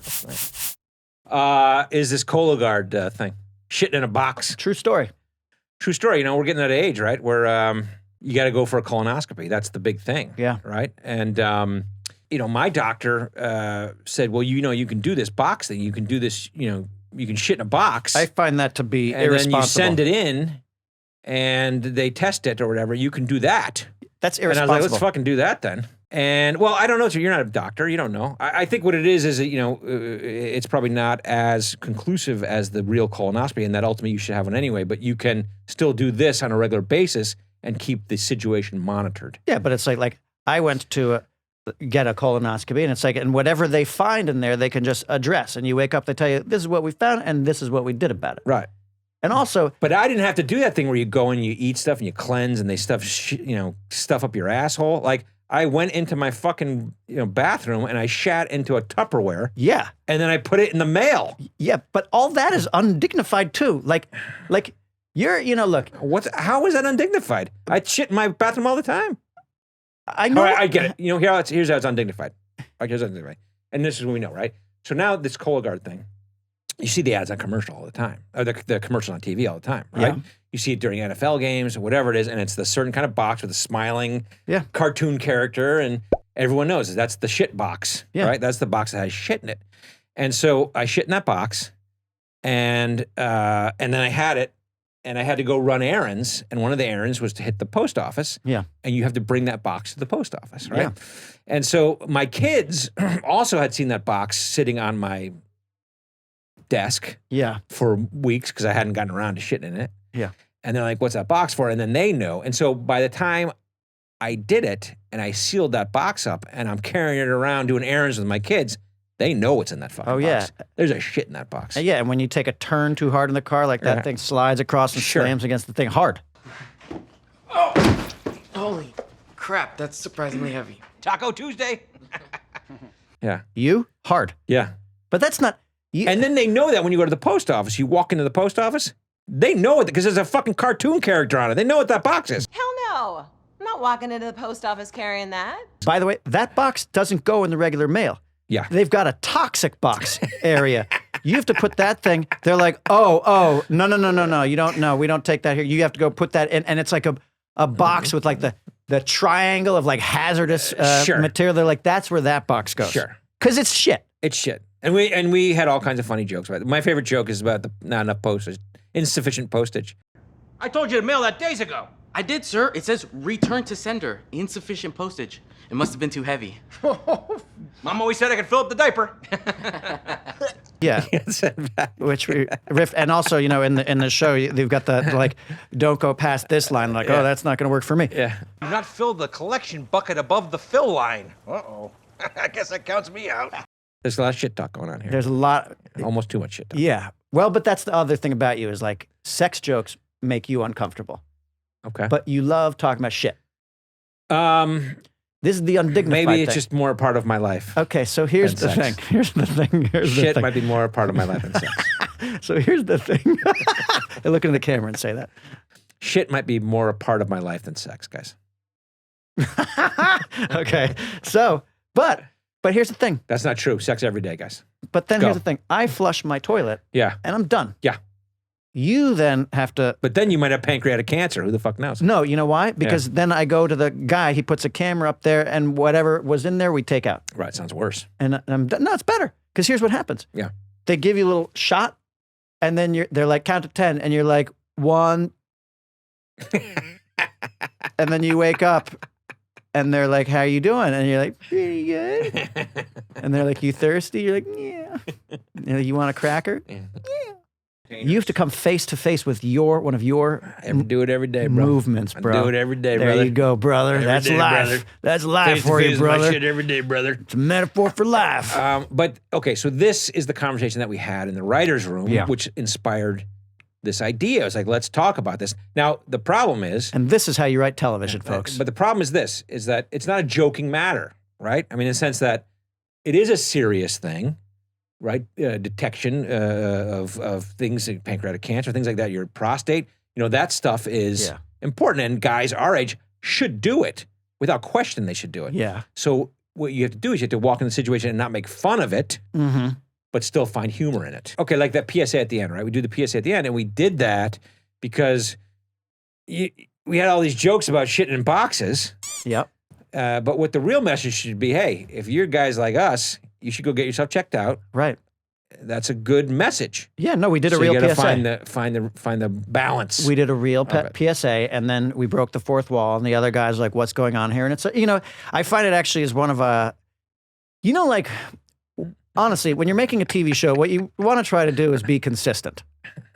Is this Cologuard thing. Shit in a box. True story. True story. You know, we're getting at an age, right, where you got to go for a colonoscopy. That's the big thing. Yeah. Right. And, my doctor said, well, you can do this box thing. You can do this, you can shit in a box. I find that to be and irresponsible. then you send it in and they test it or whatever. You can do that. That's And I irresponsible. was like, let's fucking do that then. And, well, I don't know. So you're not a doctor. You don't know. I think what it is that, it's probably not as conclusive as the real colonoscopy, and that ultimately you should have one anyway. But you can still do this on a regular basis and keep the situation monitored. Yeah, but it's like I went to get a colonoscopy, and it's like, and whatever they find in there, they can just address. And you wake up, they tell you, this is what we found, and this is what we did about it. Right. And also, but I didn't have to do that thing where you go and you eat stuff and you cleanse and they stuff up your asshole. Like, I went into my fucking bathroom and I shat into a Tupperware. Yeah. And then I put it in the mail. Yeah, but all that is undignified too. Like you're, look. How is that undignified? I shit in my bathroom all the time. I know. All right, I get it. Here's how it's undignified. Here's how it's undignified. And this is what we know, right? So now this Cologuard thing, you see the ads on commercial all the time, or the commercials on TV all the time, right? Yeah. You see it during NFL games or whatever it is, and it's the certain kind of box with a smiling cartoon character, and everyone knows that's the shit box, right? That's the box that has shit in it. And so I shit in that box, and then I had it, and I had to go run errands, and one of the errands was to hit the post office. Yeah. And you have to bring that box to the post office, right? Yeah. And so my kids also had seen that box sitting on my desk for weeks because I hadn't gotten around to shitting in it. Yeah. And they're like, what's that box for? And then they know. And so by the time I did it and I sealed that box up and I'm carrying it around doing errands with my kids, they know what's in that fucking box. There's a shit in that box. Yeah, and when you take a turn too hard in the car, like that thing slides across and slams against the thing hard. Oh! Holy crap, that's surprisingly heavy. Taco Tuesday. Yeah. You? Hard. Yeah. But that's not... And then they know that when you go to the post office, you walk into the post office, they know it because there's a fucking cartoon character on it. They know what that box is. Hell no. I'm not walking into the post office carrying that. By the way, that box doesn't go in the regular mail. Yeah. They've got a toxic box area. You have to put that thing, they're like, no, you don't know. We don't take that here. You have to go put that in. And it's like a box with like the triangle of like hazardous material. They're like, that's where that box goes. Sure. Because it's shit. It's shit. And we had all kinds of funny jokes about it. My favorite joke is about the not enough postage, insufficient postage. I told you to mail that days ago. I did, sir. It says return to sender. Insufficient postage. It must have been too heavy. Mom always said I could fill up the diaper. Yeah. Which we riffed. And also, in the show, they've got the like, don't go past this line. Like, oh, that's not going to work for me. Yeah. Do not fill the collection bucket above the fill line. Uh-oh. I guess that counts me out. There's a lot of shit talk going on here. There's a lot. Almost too much shit talk. Yeah. Well, but that's the other thing about you is like sex jokes make you uncomfortable. Okay. But you love talking about shit. This is the undignified Maybe it's thing. just more a part of my life. Okay, so here's the thing. Here's the thing. Shit might be more a part of my life than sex. So here's the thing. I look into the camera and say that. Shit might be more a part of my life than sex, guys. Okay. So, but here's the thing. That's not true. Sex every day, guys. But then Go. here's the thing. I flush my toilet. Yeah. And I'm done. Yeah. You then have to... But then you might have pancreatic cancer. Who the fuck knows? No, you know why? Because then I go to the guy, he puts a camera up there, and whatever was in there, we take out. Right, sounds worse. And I'm done. No, it's better. Because here's what happens. Yeah. They give you a little shot, and then they're like, count to 10, and you're like, 1. And then you wake up, and they're like, how you doing? And you're like, pretty good. And they're like, you thirsty? You're like, yeah. You're like, you want a cracker? Yeah. You have to come face to face with one of your I do it every day, bro. movements, bro. I do it every day, there brother. you go, brother. Every That's day, life. brother. That's life Face to for face you, with brother. my shit every day, brother. It's a metaphor for life. But okay, so this is the conversation that we had in the writer's room, Yeah. which inspired this idea. I was like, let's talk about this. Now, the problem is... And this is how you write television, folks. But the problem is this, is that it's not a joking matter, right? I mean, in the sense that it is a serious thing, right? Detection of things like pancreatic cancer, things like that, your prostate, that stuff is important. And guys our age should do it. Without question, they should do it. Yeah. So what you have to do is you have to walk in the situation and not make fun of it, but still find humor in it. Okay, like that PSA at the end, right? We do the PSA at the end, and we did that because we had all these jokes about shitting in boxes. Yep. But what the real message should be, hey, if you're guys like us, you should go get yourself checked out. Right. That's a good message. Yeah, no, we did a So real you gotta PSA. find the balance. We did a real of it. PSA, and then we broke the fourth wall, and the other guys were like, what's going on here? And it's, I find it actually is one of like, honestly, when you're making a TV show, what you want to try to do is be consistent.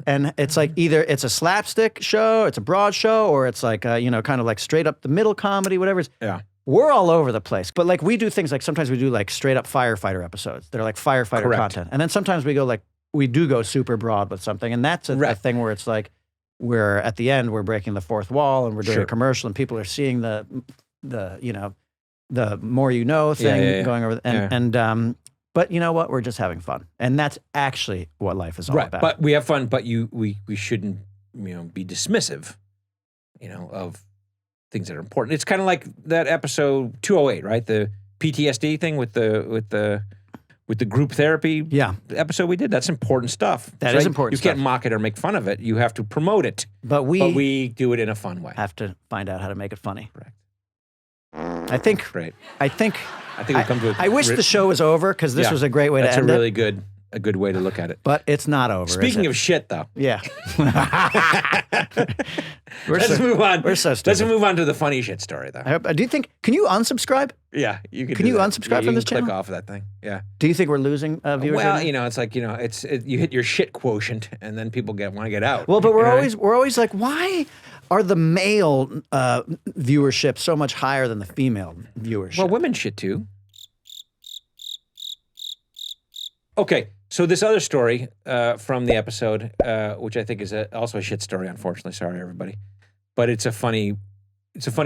And it's like either it's a slapstick show, it's a broad show, or it's like, kind of like straight up the middle comedy, whatever. Yeah. We're all over the place. But like we do things like sometimes we do like straight up firefighter episodes. They're like firefighter Correct. content. And then sometimes we do go super broad with something. And that's a thing where it's like we're at the end, we're breaking the fourth wall and we're doing a commercial and people are seeing the more you know thing going over. But you know what? We're just having fun. And that's actually what life is all about. But we have fun, but we shouldn't, be dismissive, of things that are important. It's kind of like that episode 208, right? The PTSD thing with the group therapy episode we did. That's important stuff. That is important You stuff. can't mock it or make fun of it. You have to promote it. But we do it in a fun way. have to find out how to make it funny. Correct. I think Great. I think we come to. I wish the show was over because this was a great way to end That's a good way to look at it. But it's not over. Speaking of shit, though. Yeah. Let's move on. We're so Let's stupid. move on to the funny shit story, though. Do you think? Can you unsubscribe? Yeah, you can. Can do you that. unsubscribe you from this can click channel? off of that thing. Yeah. Do you think we're losing viewers? Well, right now? it's like you hit your shit quotient, and then people want to get out. Well, but You know what I mean? we're always like, why are the male viewership so much higher than the female viewership? Well, women shit too. Okay, so this other story from the episode, which I think is also a shit story. Unfortunately, sorry everybody, but it's a funny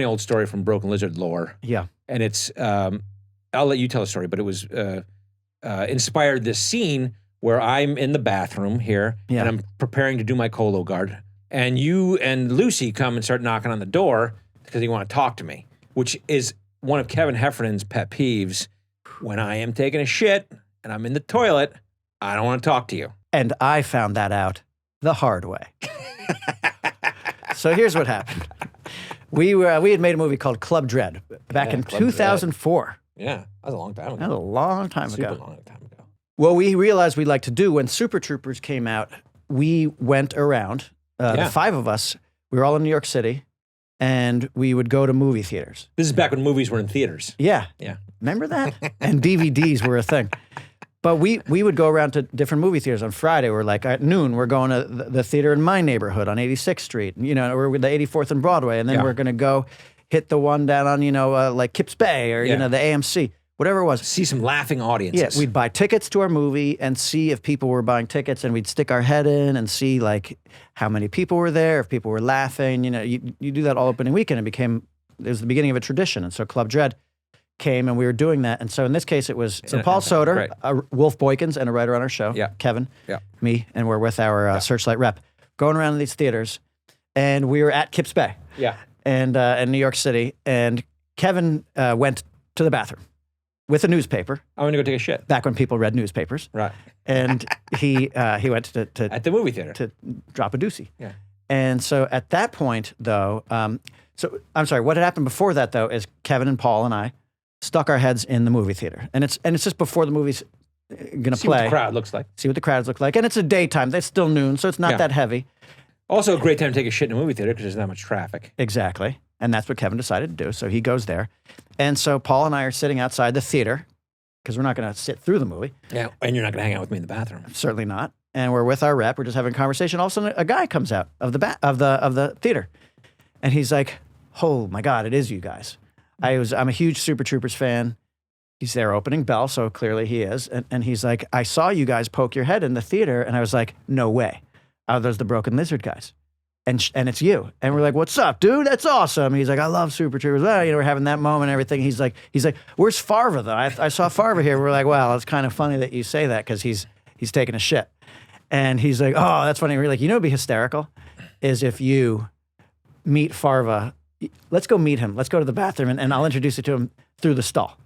old story from Broken Lizard lore. Yeah, and it's I'll let you tell the story, but it was inspired this scene where I'm in the bathroom here and I'm preparing to do my colo guard, and you and Lucy come and start knocking on the door because you want to talk to me, which is one of Kevin Heffernan's pet peeves. When I am taking a shit and I'm in the toilet, I don't want to talk to you. and I found that out the hard way. So here's what happened. We had made a movie called Club Dread back in Club 2004. Yeah, that was a long time ago. That was a long time Super ago. long time ago. What we realized we'd like to do when Super Troopers came out, we went around, the five of us, we were all in New York City, and we would go to movie theaters. This is back when movies were in theaters. Yeah. Yeah. Remember that? And DVDs were a thing. But we would go around to different movie theaters. On Friday, we're like, at noon, we're going to the theater in my neighborhood on 86th Street, or with the 84th and Broadway. And then we're going to go hit the one down on, like Kips Bay or, the AMC, whatever it was. See some laughing audiences. Yeah, we'd buy tickets to our movie and see if people were buying tickets, and we'd stick our head in and see, like, how many people were there, if people were laughing. You do that all opening weekend. It was the beginning of a tradition. And so Club Dread came, and we were doing that. And so in this case, it was Paul Soder, Wolf Boykins, and a writer on our show, Kevin, me, and we're with our Searchlight rep, going around in these theaters. And we were at Kips Bay and in New York City. And Kevin went to the bathroom with a newspaper. I'm going to go take a shit. Back when people read newspapers. Right. And he went to at the movie theater to drop a doozy. Yeah. And so at that point, though, so I'm sorry, what had happened before that, though, is Kevin and Paul and I stuck our heads in the movie theater. And it's just before the movie's going to play. See what the crowd looks like. See what the crowds look like. And it's a daytime. It's still noon, so it's not that heavy. Also a great time to take a shit in a movie theater because there's not much traffic. Exactly. And that's what Kevin decided to do. So he goes there. And so Paul and I are sitting outside the theater because we're not going to sit through the movie. Yeah, and you're not going to hang out with me in the bathroom. Certainly not. And we're with our rep. We're just having a conversation. All of a sudden, a guy comes out of the theater. And he's like, oh, my God, it is you guys. I'm a huge Super Troopers fan. He's there opening bell, so clearly he is. And he's like, I saw you guys poke your head in the theater, and I was like, no way. Oh, those the Broken Lizard guys. And it's you. And we're like, what's up, dude? That's awesome. He's like, I love Super Troopers. We're having that moment and everything. He's like, where's Farva, though? I saw Farva here. We're like, well, it's kind of funny that you say that because he's taking a shit. And he's like, oh, that's funny. We're like, what'd be hysterical is if you meet Farva. Let's go meet him. Let's go to the bathroom, and I'll introduce you to him through the stall.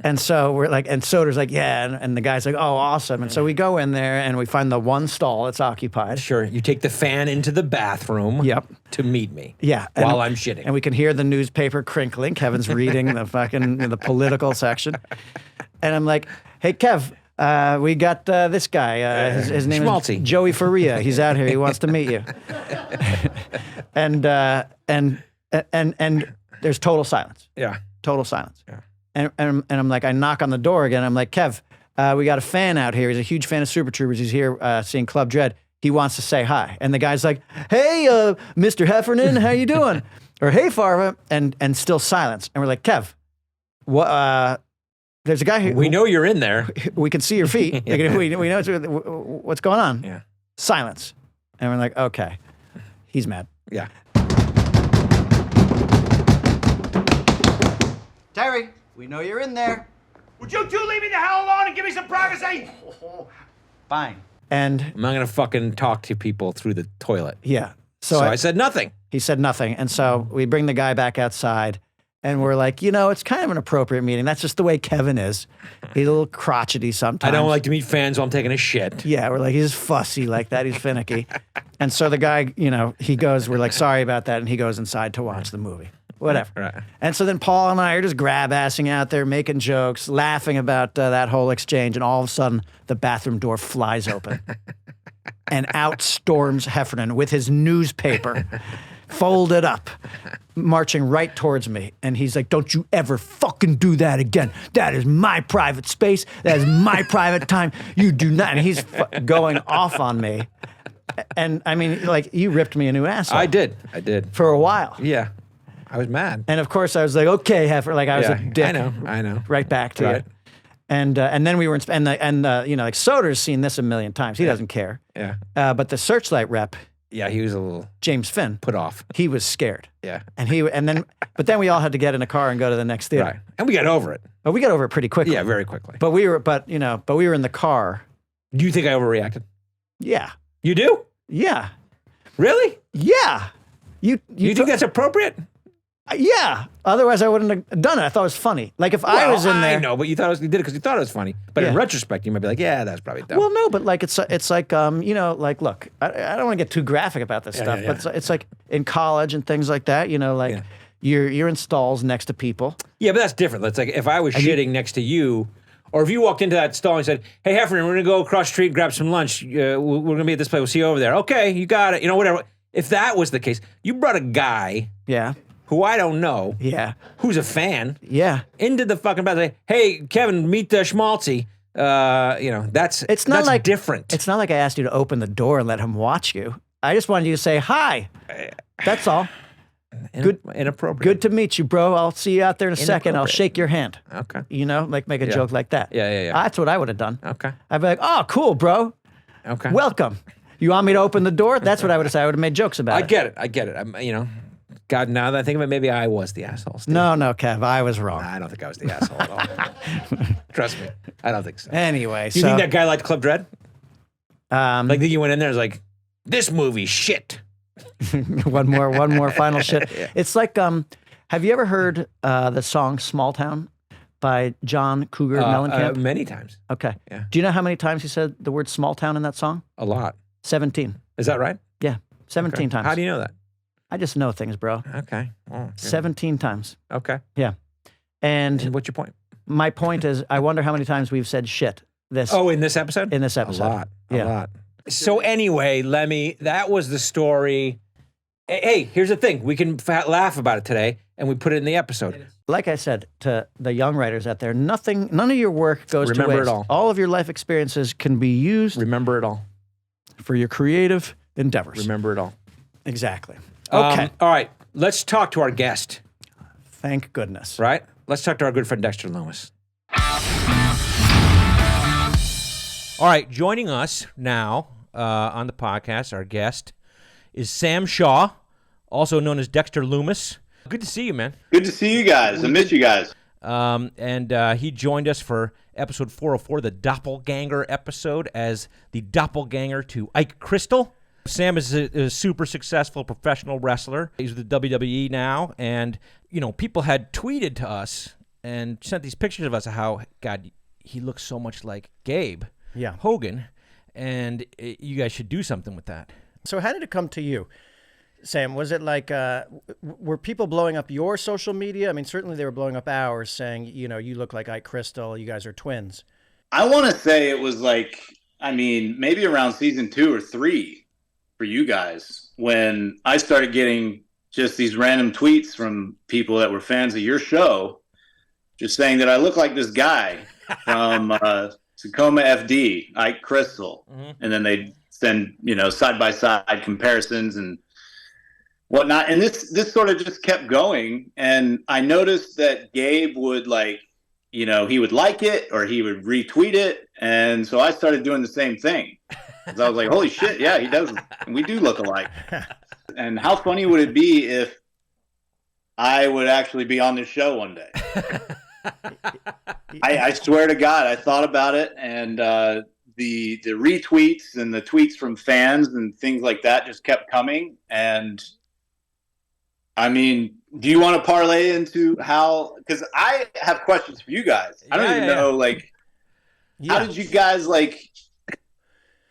And so we're like, and Soder's like, yeah. And the guy's like, oh, awesome. And so we go in there and we find the one stall that's occupied. Sure. You take the fan into the bathroom to meet me. Yeah. While I'm shitting. And we can hear the newspaper crinkling. Kevin's reading the political section. And I'm like, hey, Kev, we got this guy. His name Schmaltzy. is Joey Faria. He's out here. He wants to meet you. and there's total silence. Yeah. Total silence. Yeah. And I'm like, I knock on the door again. I'm like, Kev, we got a fan out here. He's a huge fan of Super Troopers. He's here seeing Club Dread. He wants to say hi. And the guy's like, hey, Mr. Heffernan, how you doing? Or hey, Farva. And still silence. And we're like, Kev, what? There's a guy who... We know you're in there. We can see your feet. we know what's going on. Yeah. Silence. And we're like, okay. He's mad. Yeah. Terry, we know you're in there. Would you two leave me the hell alone and give me some privacy? Fine. And I'm not going to fucking talk to people through the toilet. yeah. So I said nothing. He said nothing. And so we bring the guy back outside and we're like, it's kind of an appropriate meeting. That's just the way Kevin is. He's a little crotchety sometimes. I don't like to meet fans while I'm taking a shit. Yeah, we're like, he's fussy like that. He's finicky. And so the guy, he goes, we're like, sorry about that. And he goes inside to watch the movie. Whatever. Right. And so then Paul and I are just grab-assing out there, making jokes, laughing about that whole exchange. And all of a sudden, the bathroom door flies open. And out storms Heffernan with his newspaper folded up, marching right towards me. And he's like, don't you ever fucking do that again. That is my private space. That is my private time. You do not. And he's going off on me. And I mean, like, you ripped me a new asshole. I did. For a while. Yeah. I was mad. And of course I was like, okay, Heffer. Like I was a dick. I know. Right back to it. And then we were in, like Soder's seen this a million times. He doesn't care. Yeah. But the Searchlight rep, Yeah, he was a little James Finn, put off. He was scared. Yeah. But then we all had to get in a car and go to the next theater. Right. And we got over it. But we got over it pretty quickly. Yeah, very quickly. But we were in the car. Do you think I overreacted? Yeah. You do? Yeah. Really? Yeah. You think that's appropriate? Yeah. Otherwise, I wouldn't have done it. I thought it was funny. Like if I was in there, I know, but you did it because you thought it was funny. But in retrospect, you might be like, yeah, that's probably dumb. Well, no, but like it's like like look, I don't want to get too graphic about this stuff, but it's like in college and things like that. You're in stalls next to people. Yeah, but that's different. It's like if I was shitting next to you, or if you walked into that stall and said, "Hey, Heffernan, we're gonna go across the street and grab some lunch. We're gonna be at this place. We'll see you over there." Okay, you got it. Whatever. If that was the case, you brought a guy. Yeah. Who I don't know. Yeah. Who's a fan. Yeah. Into the fucking bathroom. Hey, Kevin, meet Schmaltzy. That's different. It's not like I asked you to open the door and let him watch you. I just wanted you to say hi. That's all. Inappropriate. Good to meet you, bro. I'll see you out there in a second. I'll shake your hand. Okay. Make a joke like that. Yeah. That's what I would have done. Okay. I'd be like, oh, cool, bro. Okay. Welcome. You want me to open the door? That's what I would have said. I would have made jokes about it. I get it. God, now that I think of it, maybe I was the asshole. Steve. No, Kev, I was wrong. I don't think I was the asshole at all. Trust me, I don't think so. Anyway, you think that guy liked Club Dread? Think you went in there and was like, this movie shit. one more final shit. Yeah. It's like, have you ever heard the song "Small Town" by John Cougar Mellencamp? Many times. Okay. Yeah. Do you know how many times he said the word "small town" in that song? A lot. 17. Is that right? Yeah, 17 times. How do you know that? I just know things, bro. Okay. 17 times. Okay. Yeah. And what's your point? My point is, I wonder how many times we've said shit. In this episode? In this episode. A lot. So anyway, Lemmy, that was the story. Hey, here's the thing. We can laugh about it today, and we put it in the episode. Like I said to the young writers out there, none of your work goes to waste. Remember it all. All of your life experiences can be used. Remember it all. For your creative endeavors. Remember it all. Exactly. Okay. All right. Let's talk to our guest. Thank goodness. Right? Let's talk to our good friend Dexter Lumis. All right. Joining us now on the podcast, our guest is Sam Shaw, also known as Dexter Lumis. Good to see you, man. Good to see you guys. I miss you guys. And he joined us for episode 404, the Doppelganger episode, as the doppelganger to Ike Crystal. Sam is a super successful professional wrestler. He's with the WWE now, and people had tweeted to us and sent these pictures of us of how, God, he looks so much like Gabe Yeah. Hogan, and you guys should do something with that. So how did it come to you, Sam? Was it like, were people blowing up your social media? I mean, certainly they were blowing up ours, saying, you know, you look like Ike Crystal, you guys are twins. I want to say it was like, I mean, maybe around season 2 or 3 for you guys when I started getting just these random tweets from people that were fans of your show, just saying that I look like this guy from Tacoma FD, Ike Crystal. And then they'd send, you know, side-by-side comparisons and whatnot. And this sort of just kept going. And I noticed that Gabe would, like, you know, he would like it or he would retweet it. And so I started doing the same thing. So I was like, holy shit, yeah, he does. We do look alike. And how funny would it be if I would actually be on this show one day? I swear to God, I thought about it, and the retweets and the tweets from fans and things like that just kept coming. And I mean, do you want to parlay into how? Because I have questions for you guys. I don't even know, like, how did you guys like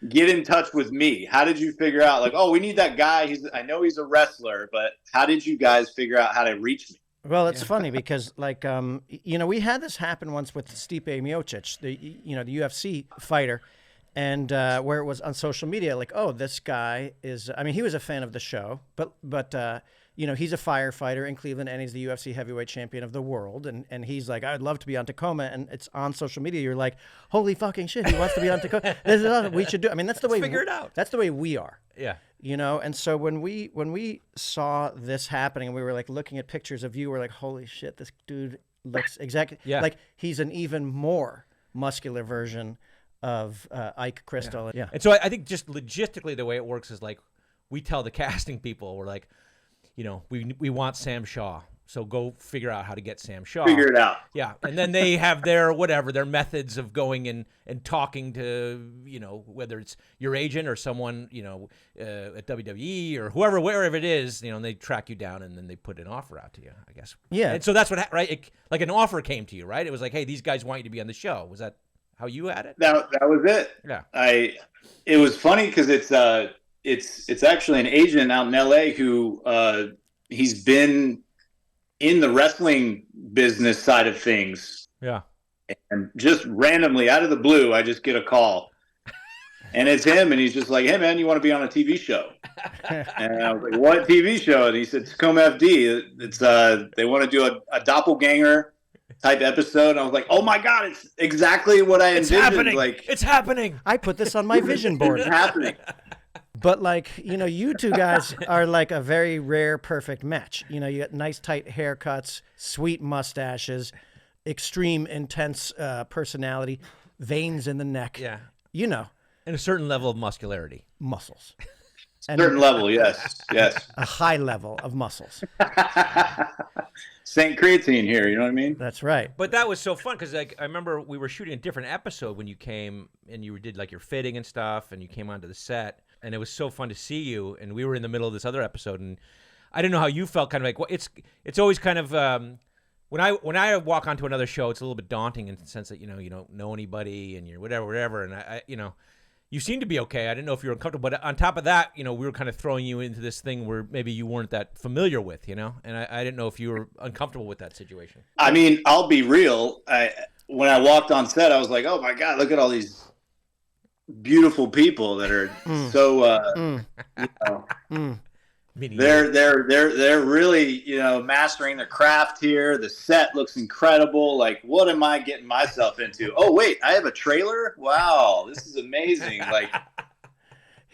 get in touch with me? How did you figure out, like, oh, we need that guy? I know he's a wrestler, but how did you guys figure out how to reach me? Well, it's funny because, like, you know, we had this happen once with Stipe Miocic, the UFC fighter, and where it was on social media, like, oh, this guy is. I mean, he was a fan of the show, but you know, he's a firefighter in Cleveland, and he's the UFC heavyweight champion of the world, and he's like, I'd love to be on Tacoma, and it's on social media. You're like, holy fucking shit, he wants to be on Tacoma. This is what we should do. I mean, that's the way. Figure it out. That's the way we are. Yeah. You know, and so when we saw this happening, and we were like looking at pictures of you, we're like, holy shit, this dude looks exactly like he's an even more muscular version of Ike Crystal. Yeah. And so I think just logistically the way it works is like we tell the casting people, we're like, you know, we want Sam Shaw. So go figure out how to get Sam Shaw. Figure it out. Yeah. And then they have their methods of going and talking to, you know, whether it's your agent or someone, you know, at WWE or wherever it is, you know, and they track you down and then they put an offer out to you, I guess. Yeah. And so that's what, right? Like an offer came to you, right? It was like, hey, these guys want you to be on the show. Was that how you had it? That was it. Yeah. It was funny because it's actually an agent out in LA who he's been in the wrestling business side of things. Yeah. And just randomly out of the blue, I just get a call. And it's him, and he's just like, hey, man, you want to be on a TV show? And I was like, what TV show? And he said, Tacoma FD. It's they want to do a doppelganger type episode. And I was like, oh, my God, it's exactly what I envisioned. Happening. Like, it's happening. I put this on my vision board. It's happening. But, like, you know, you two guys are like a very rare, perfect match. You know, you got nice, tight haircuts, sweet mustaches, extreme, intense personality, veins in the neck. Yeah. You know. And a certain level of muscularity. Muscles. Certain level, yes. A high level of muscles. St. Creatine here, you know what I mean? That's right. But that was so fun because, like, I remember we were shooting a different episode when you came and you did, like, your fitting and stuff, and you came onto the set. And it was so fun to see you, and we were in the middle of this other episode, and I didn't know how you felt. Kind of like, well, it's always kind of when I walk onto another show, it's a little bit daunting in the sense that you don't know anybody, and you're whatever. And I you seem to be okay. I didn't know if you were uncomfortable, but on top of that, we were kind of throwing you into this thing where maybe you weren't that familiar with, and I didn't know if you were uncomfortable with that situation. I mean, I'll be real. When I walked on set, I was like, oh my God, look at all these beautiful people that are so they're really mastering their craft here. The set looks incredible. Like, what am I getting myself into? Oh wait, I have a trailer. Wow, this is amazing. Like,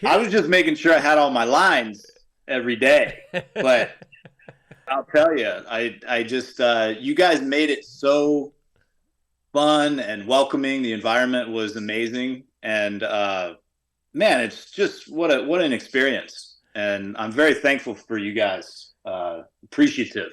I was just making sure I had all my lines every day, but I'll tell you, I just you guys made it so fun and welcoming. The environment was amazing. And man, it's just what an experience. And I'm very thankful for you guys. Appreciative.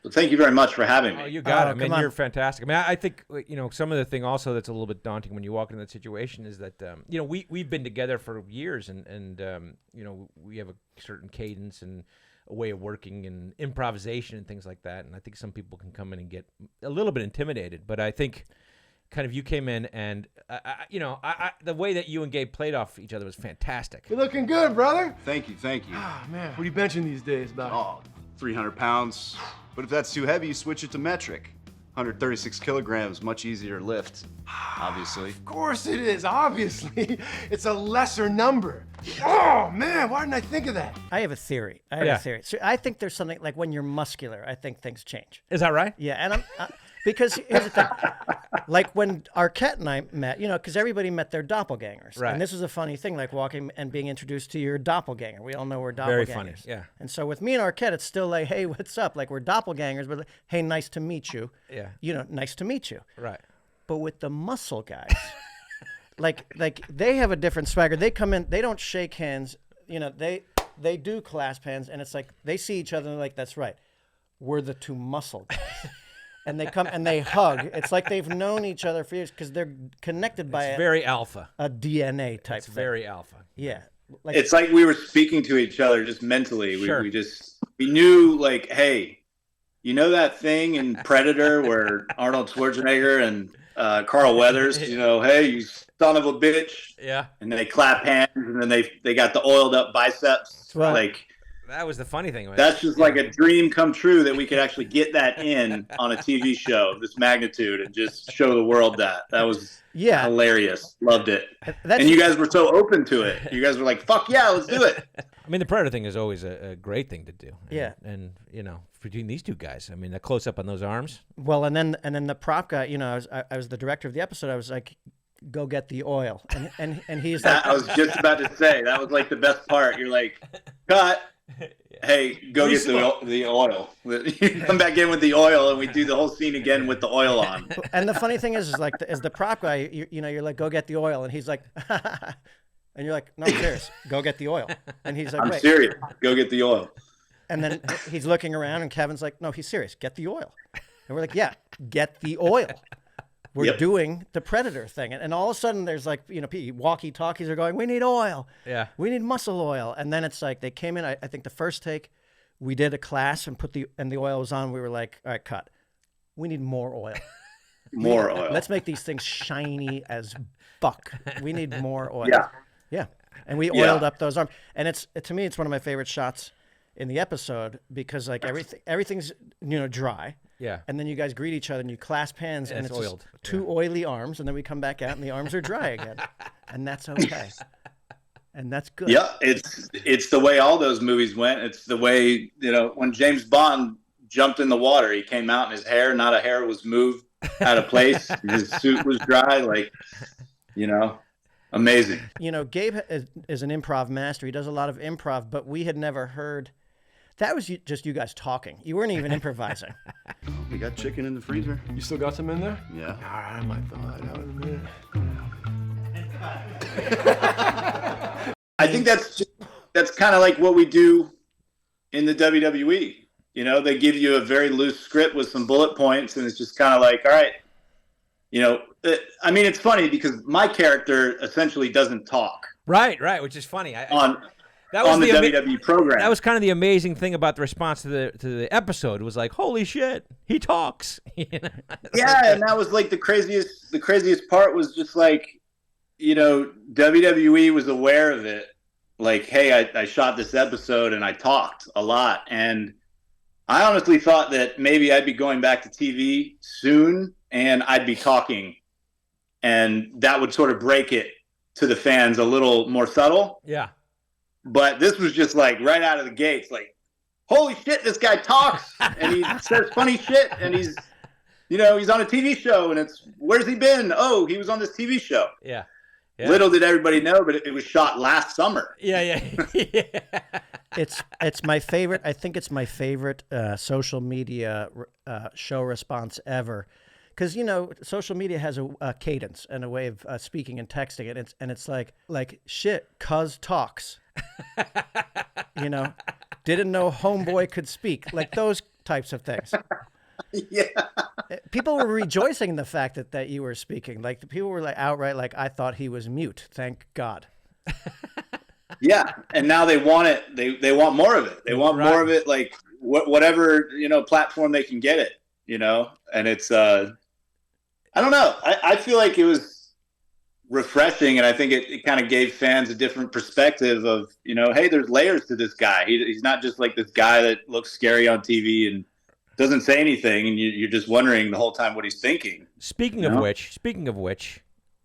So thank you very much for having me. Oh, you got it. I mean, you're fantastic. I mean, I think some of the thing also that's a little bit daunting when you walk into that situation is that we've been together for years, and we have a certain cadence and a way of working and improvisation and things like that. And I think some people can come in and get a little bit intimidated. But I think kind of you came in and, the way that you and Gabe played off each other was fantastic. You're looking good, brother. Thank you, thank you. Ah, man. What are you benching these days, Doc? Oh, 300 pounds. But if that's too heavy, you switch it to metric. 136 kilograms, much easier to lift, obviously. Of course it is, obviously. It's a lesser number. Oh, man, why didn't I think of that? I have a theory. So I think there's something, like when you're muscular, I think things change. Is that right? Yeah, and because here's the thing. Like when Arquette and I met, because everybody met their doppelgangers. Right. And this is a funny thing, like walking and being introduced to your doppelganger. We all know we're doppelgangers. Very funny, yeah. And so with me and Arquette, it's still like, hey, what's up? Like we're doppelgangers, but like, hey, nice to meet you. Yeah. Nice to meet you. Right. But with the muscle guys, like they have a different swagger. They come in, they don't shake hands. They do clasp hands, and it's like they see each other and they're like, that's right. We're the two muscle guys. And they come and they hug. It's like they've known each other for years because they're connected by very alpha. A DNA type thing. Very alpha. Yeah. It's like we were speaking to each other just mentally. Sure. We knew, like, hey, you know that thing in Predator where Arnold Schwarzenegger and Carl Weathers, hey, you son of a bitch. Yeah. And they clap hands, and then they got the oiled up biceps. Well, that was the funny thing. That's just like a dream come true that we could actually get that in on a TV show of this magnitude and just show the world that. That was hilarious. Loved it. And you guys were so open to it. You guys were like, fuck yeah, let's do it. I mean, the Predator thing is always a great thing to do. Yeah. And between these two guys, I mean, the close up on those arms. Well, and then the prop guy, I was the director of the episode. I was like, go get the oil. And he's like, I was just about to say, that was like the best part. You're like, cut. Hey, go get the oil. You come back in with the oil, and we do the whole scene again with the oil on. And the funny thing is like, as the prop guy, you're like, go get the oil, and he's like, and you're like, no, I'm serious, go get the oil, and he's like, I'm wait. serious, go get the oil. And then he's looking around, and Kevin's like, no, he's serious, get the oil, and we're like, yeah, get the oil. We're doing the Predator thing. And all of a sudden there's like, walkie-talkies are going, we need oil. Yeah. We need muscle oil. And then it's like they came in, I think the first take, we did a class and the oil was on. We were like, all right, cut. We need more oil. More oil. Let's make these things shiny as buck. We need more oil. Yeah. Yeah. And we oiled up those arms. And to me, it's one of my favorite shots in the episode because like everything's, dry. Yeah. And then you guys greet each other and you clasp hands and it's oiled. Two oily arms, and then we come back out and the arms are dry again. And that's okay. And that's good. Yeah, it's the way all those movies went. It's the way, when James Bond jumped in the water, he came out and his hair, not a hair was moved out of place. His suit was dry, amazing. Gabe is an improv master. He does a lot of improv, but we had never heard. That was just you guys talking. You weren't even improvising. We got chicken in the freezer. You still got some in there? Yeah. All right, I might thaw it out in a minute. I think that's kind of like what we do in the WWE. They give you a very loose script with some bullet points, and it's just kind of like, all right, I mean, it's funny because my character essentially doesn't talk. Right, which is funny. That was the WWE program. That was kind of the amazing thing about the response to the episode. It was like, holy shit, he talks. Yeah, and that was like the craziest part was just like, WWE was aware of it. Like, hey, I shot this episode and I talked a lot. And I honestly thought that maybe I'd be going back to TV soon and I'd be talking. And that would sort of break it to the fans a little more subtle. Yeah. But this was just like right out of the gates, like, holy shit, this guy talks and he says funny shit and he's on a TV show and it's, where's he been? Oh, he was on this TV show. Yeah. Little did everybody know, but it was shot last summer. Yeah. It's my favorite. I think it's my favorite social media show response ever. Because, social media has a cadence and a way of speaking and texting it. And it's like shit, cuz talks. Didn't know homeboy could speak. Like those types of things. Yeah. People were rejoicing in the fact that you were speaking. Like the people were like outright like, I thought he was mute. Thank God. Yeah, and now they want it. They want more of it. They want more of it, like whatever platform they can get it. And it's I don't know. I feel like it was refreshing, and I think it kind of gave fans a different perspective of hey, there's layers to this guy. He's not just like this guy that looks scary on TV and doesn't say anything, and you're just wondering the whole time what he's thinking. Speaking of which,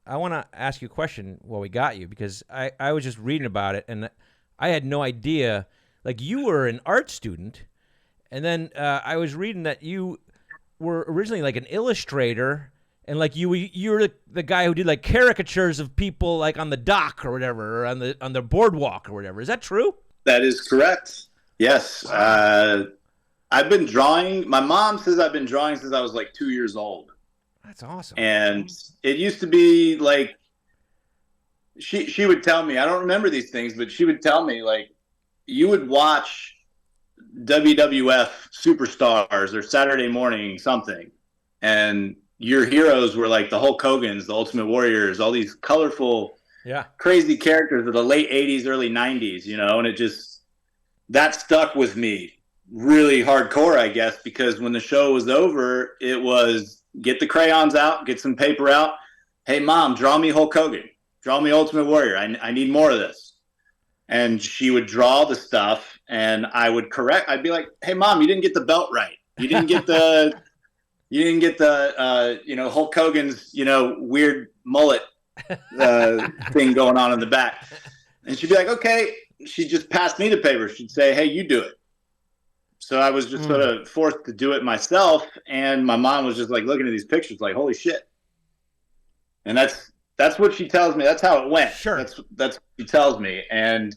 I want to ask you a question while we got you, because I was just reading about it, and I had no idea. Like, you were an art student, and then I was reading that you were originally like an illustrator, and like you're the guy who did like caricatures of people like on the dock or whatever, or on the boardwalk or whatever. Is that true? That is correct. Yes. I've been drawing. My mom says I've been drawing since I was like 2 years old. That's awesome. And it used to be like, she would tell me, I don't remember these things, but she would tell me, like, you would watch WWF Superstars or Saturday Morning something, and your heroes were like the Hulk Hogan's, the Ultimate Warriors, all these colorful, crazy characters of the late 80s, early 90s, and it just, that stuck with me really hardcore, I guess, because when the show was over, it was get the crayons out, get some paper out. Hey, Mom, draw me Hulk Hogan. Draw me Ultimate Warrior. I need more of this. And she would draw the stuff, and I would correct. I'd be like, hey, Mom, you didn't get the belt right. You didn't get the Hulk Hogan's, weird mullet thing going on in the back. And she'd be like, okay. She'd just pass me the paper. She'd say, hey, you do it. So I was just sort of forced to do it myself, and my mom was just like looking at these pictures like, holy shit. And that's what she tells me. That's how it went. Sure. That's what she tells me. And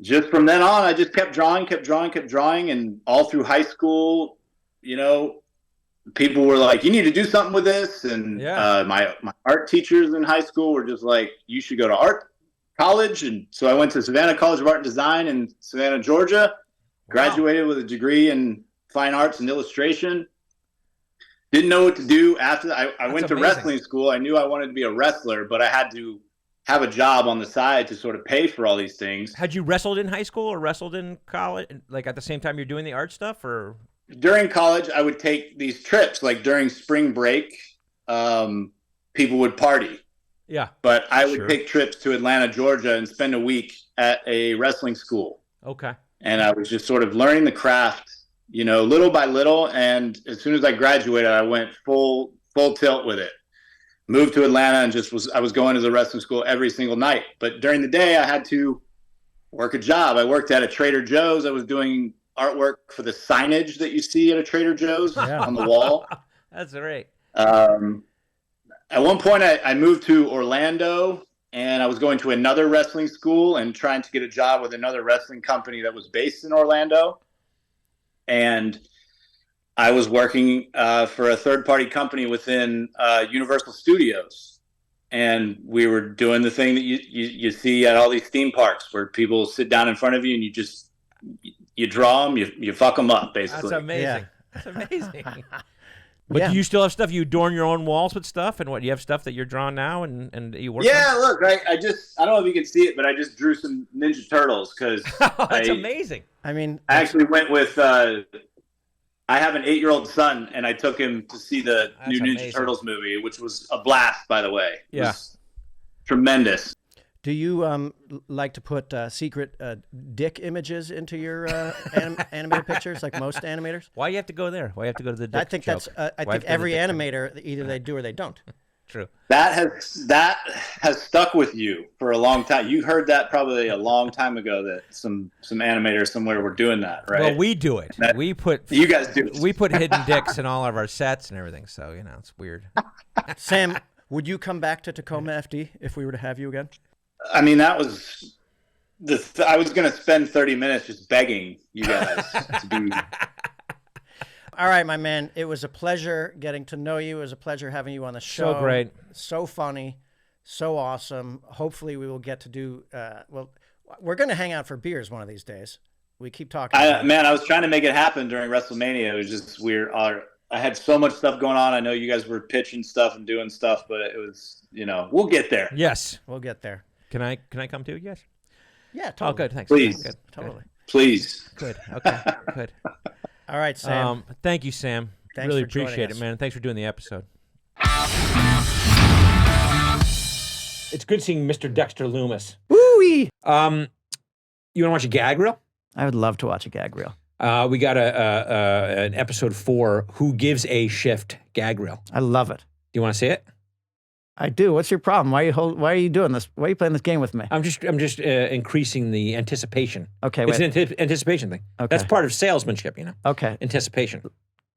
just from then on, I just kept drawing. And all through high school, people were like, you need to do something with this. And my art teachers in high school were just like, you should go to art college. And so I went to Savannah College of Art and Design in Savannah, Georgia. Graduated with a degree in fine arts and illustration. Didn't know what to do after that. I went to wrestling school. I knew I wanted to be a wrestler, but I had to have a job on the side to sort of pay for all these things. Had you wrestled in high school or wrestled in college, like at the same time you're doing the art stuff? Or during college, I would take these trips. Like during spring break, people would party. Yeah. But I would take trips to Atlanta, Georgia, and spend a week at a wrestling school. Okay. And I was just sort of learning the craft, little by little. And as soon as I graduated, I went full tilt with it. Moved to Atlanta and I was going to the wrestling school every single night. But during the day, I had to work a job. I worked at a Trader Joe's. I was doing artwork for the signage that you see at a Trader Joe's on the wall. That's great. At one point, I moved to Orlando. And I was going to another wrestling school and trying to get a job with another wrestling company that was based in Orlando. And I was working for a third-party company within Universal Studios. And we were doing the thing that you see at all these theme parks where people sit down in front of you and you draw them, you fuck them up, basically. That's amazing. Yeah. That's amazing. But do you still have stuff? You adorn your own walls with stuff, and what? You have stuff that you're drawing now, and you work. Yeah, look, I don't know if you can see it, but I just drew some Ninja Turtles because that's amazing. I mean, I actually went with. I have an 8-year-old son, and I took him to see the new Ninja Turtles movie, which was a blast, by the way. It was tremendous. Do you like to put secret dick images into your animated pictures, like most animators? Why do you have to go there? Why do you have to go to the dick I think joke? I think every animator, either they do or they don't. True. That has stuck with you for a long time. You heard that probably a long time ago that some animators somewhere were doing that, right? Well, we do it. You guys do it. We put hidden dicks in all of our sets and everything, so it's weird. Sam, would you come back to Tacoma FD if we were to have you again? I mean, that was I was going to spend 30 minutes just begging you guys to be. All right, my man. It was a pleasure getting to know you. It was a pleasure having you on the show. So great. So funny. So awesome. Hopefully we will get to do, we're going to hang out for beers one of these days. We keep talking. Man, I was trying to make it happen during WrestleMania. It was just weird. I had so much stuff going on. I know you guys were pitching stuff and doing stuff, but it was, we'll get there. Yes. We'll get there. Can I come too? Yes. Yeah, totally. Oh, good. Thanks. Please. Good. Totally. Please. Good. Okay. Good. All right, Sam. Thank you, Sam. Thanks really for joining appreciate us. it, man. Thanks for doing the episode. It's good seeing Mr. Dexter Lumis. Woo-wee! You want to watch a gag reel? I would love to watch a gag reel. We got an episode 4, Who Gives a Shift gag reel. I love it. You want to see it? I do. What's your problem? Why are you doing this? Why are you playing this game with me? I'm just increasing the anticipation. Okay, It's wait. an anticipation thing. Okay. That's part of salesmanship, you know. Okay. Anticipation,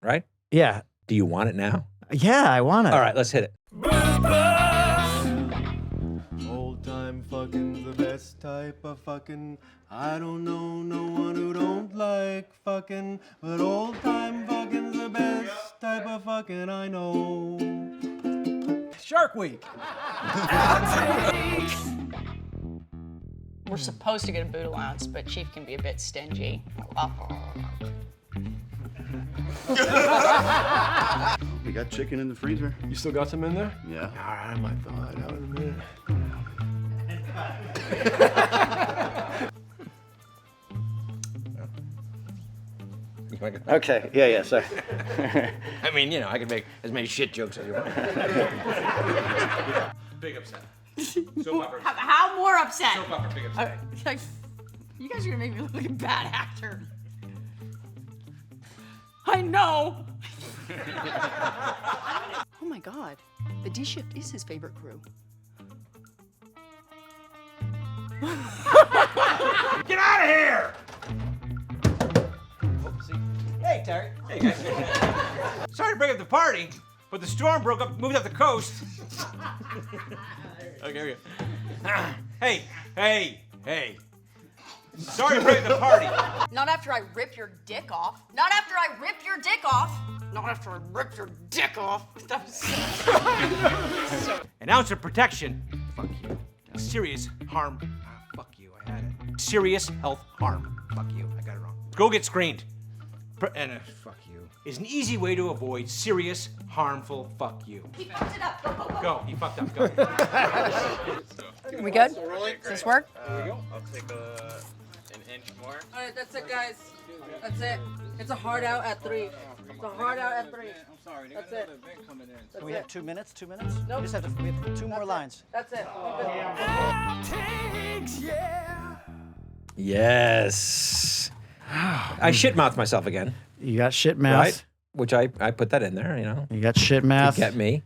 right? Yeah. Do you want it now? Yeah, I want it. All right, let's hit it. Old time fucking's the best type of fucking. I don't know no one who don't like fucking, but old time fucking's the best type of fucking I know. Shark Week. We're supposed to get a boot allowance, but Chief can be a bit stingy. We got chicken in the freezer. You still got some in there? Yeah. All right, I might thaw it out in a minute. Okay. Yeah. Sorry. I mean, you know, I can make as many shit jokes as you want. Big upset. Soap opera. How more upset? Soap opera, big upset. Like, you guys are gonna make me look like a bad actor. I know. Oh my God, the D shift is his favorite crew. Get out of here! Hey, Terry. Hey, guys. Sorry to break up the party, but the storm moved up the coast. Okay. Hey. Sorry to break up the party. Not after I rip your dick off. Not after I rip your dick off. Not after I rip your dick off. That was An ounce of protection. Fuck you. Serious harm. Fuck you. I had it. Serious health harm. Fuck you. I got it wrong. Go get screened. Fuck you. Is an easy way to avoid serious, harmful fuck you. He fucked it up. Go. He fucked up. Go. We good? Does this work? Here we go. I'll take an inch more. All right, that's it, guys. That's it. It's a hard out at 3. It's a hard out at 3. I'm sorry, That's it. coming in. That's We it. have 2 minutes. 2 minutes. Nope. We just have to. We have 2 more lines. That's it. Yes. I shit-mouthed myself again, You got shit mouth. right? Which I put that in there, you know, You got shit mouth. to get me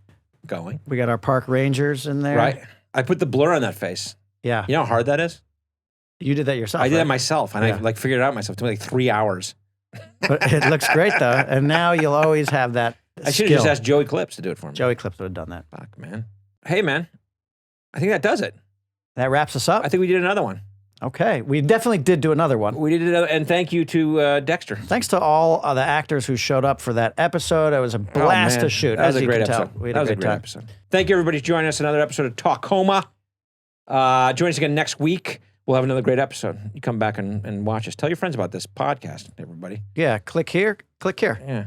going, We got our park rangers in there. right? I put the blur on that face. Yeah. You know how hard that is? You did that yourself. I did right? that myself, and Yeah. I figured it out myself. It took me like 3 hours. But it looks great though, and now you'll always have that. I should have just skill. asked Joey Clips to do it for me. Joey Clips would have done that. Fuck, man. Hey, man. I think that does it. That wraps us up. I think we did another one. Okay, we definitely did do another one. We did another, and thank you to Dexter. Thanks to all the actors who showed up for that episode. It was a blast man. to shoot. That was as a you great can episode. tell. We had That was a great great time. episode. Thank you, everybody, for joining us. Another episode of Talkoma. Join us again next week. We'll have another great episode. You come back and watch us. Tell your friends about this podcast, everybody. Yeah, click here, click here. Yeah.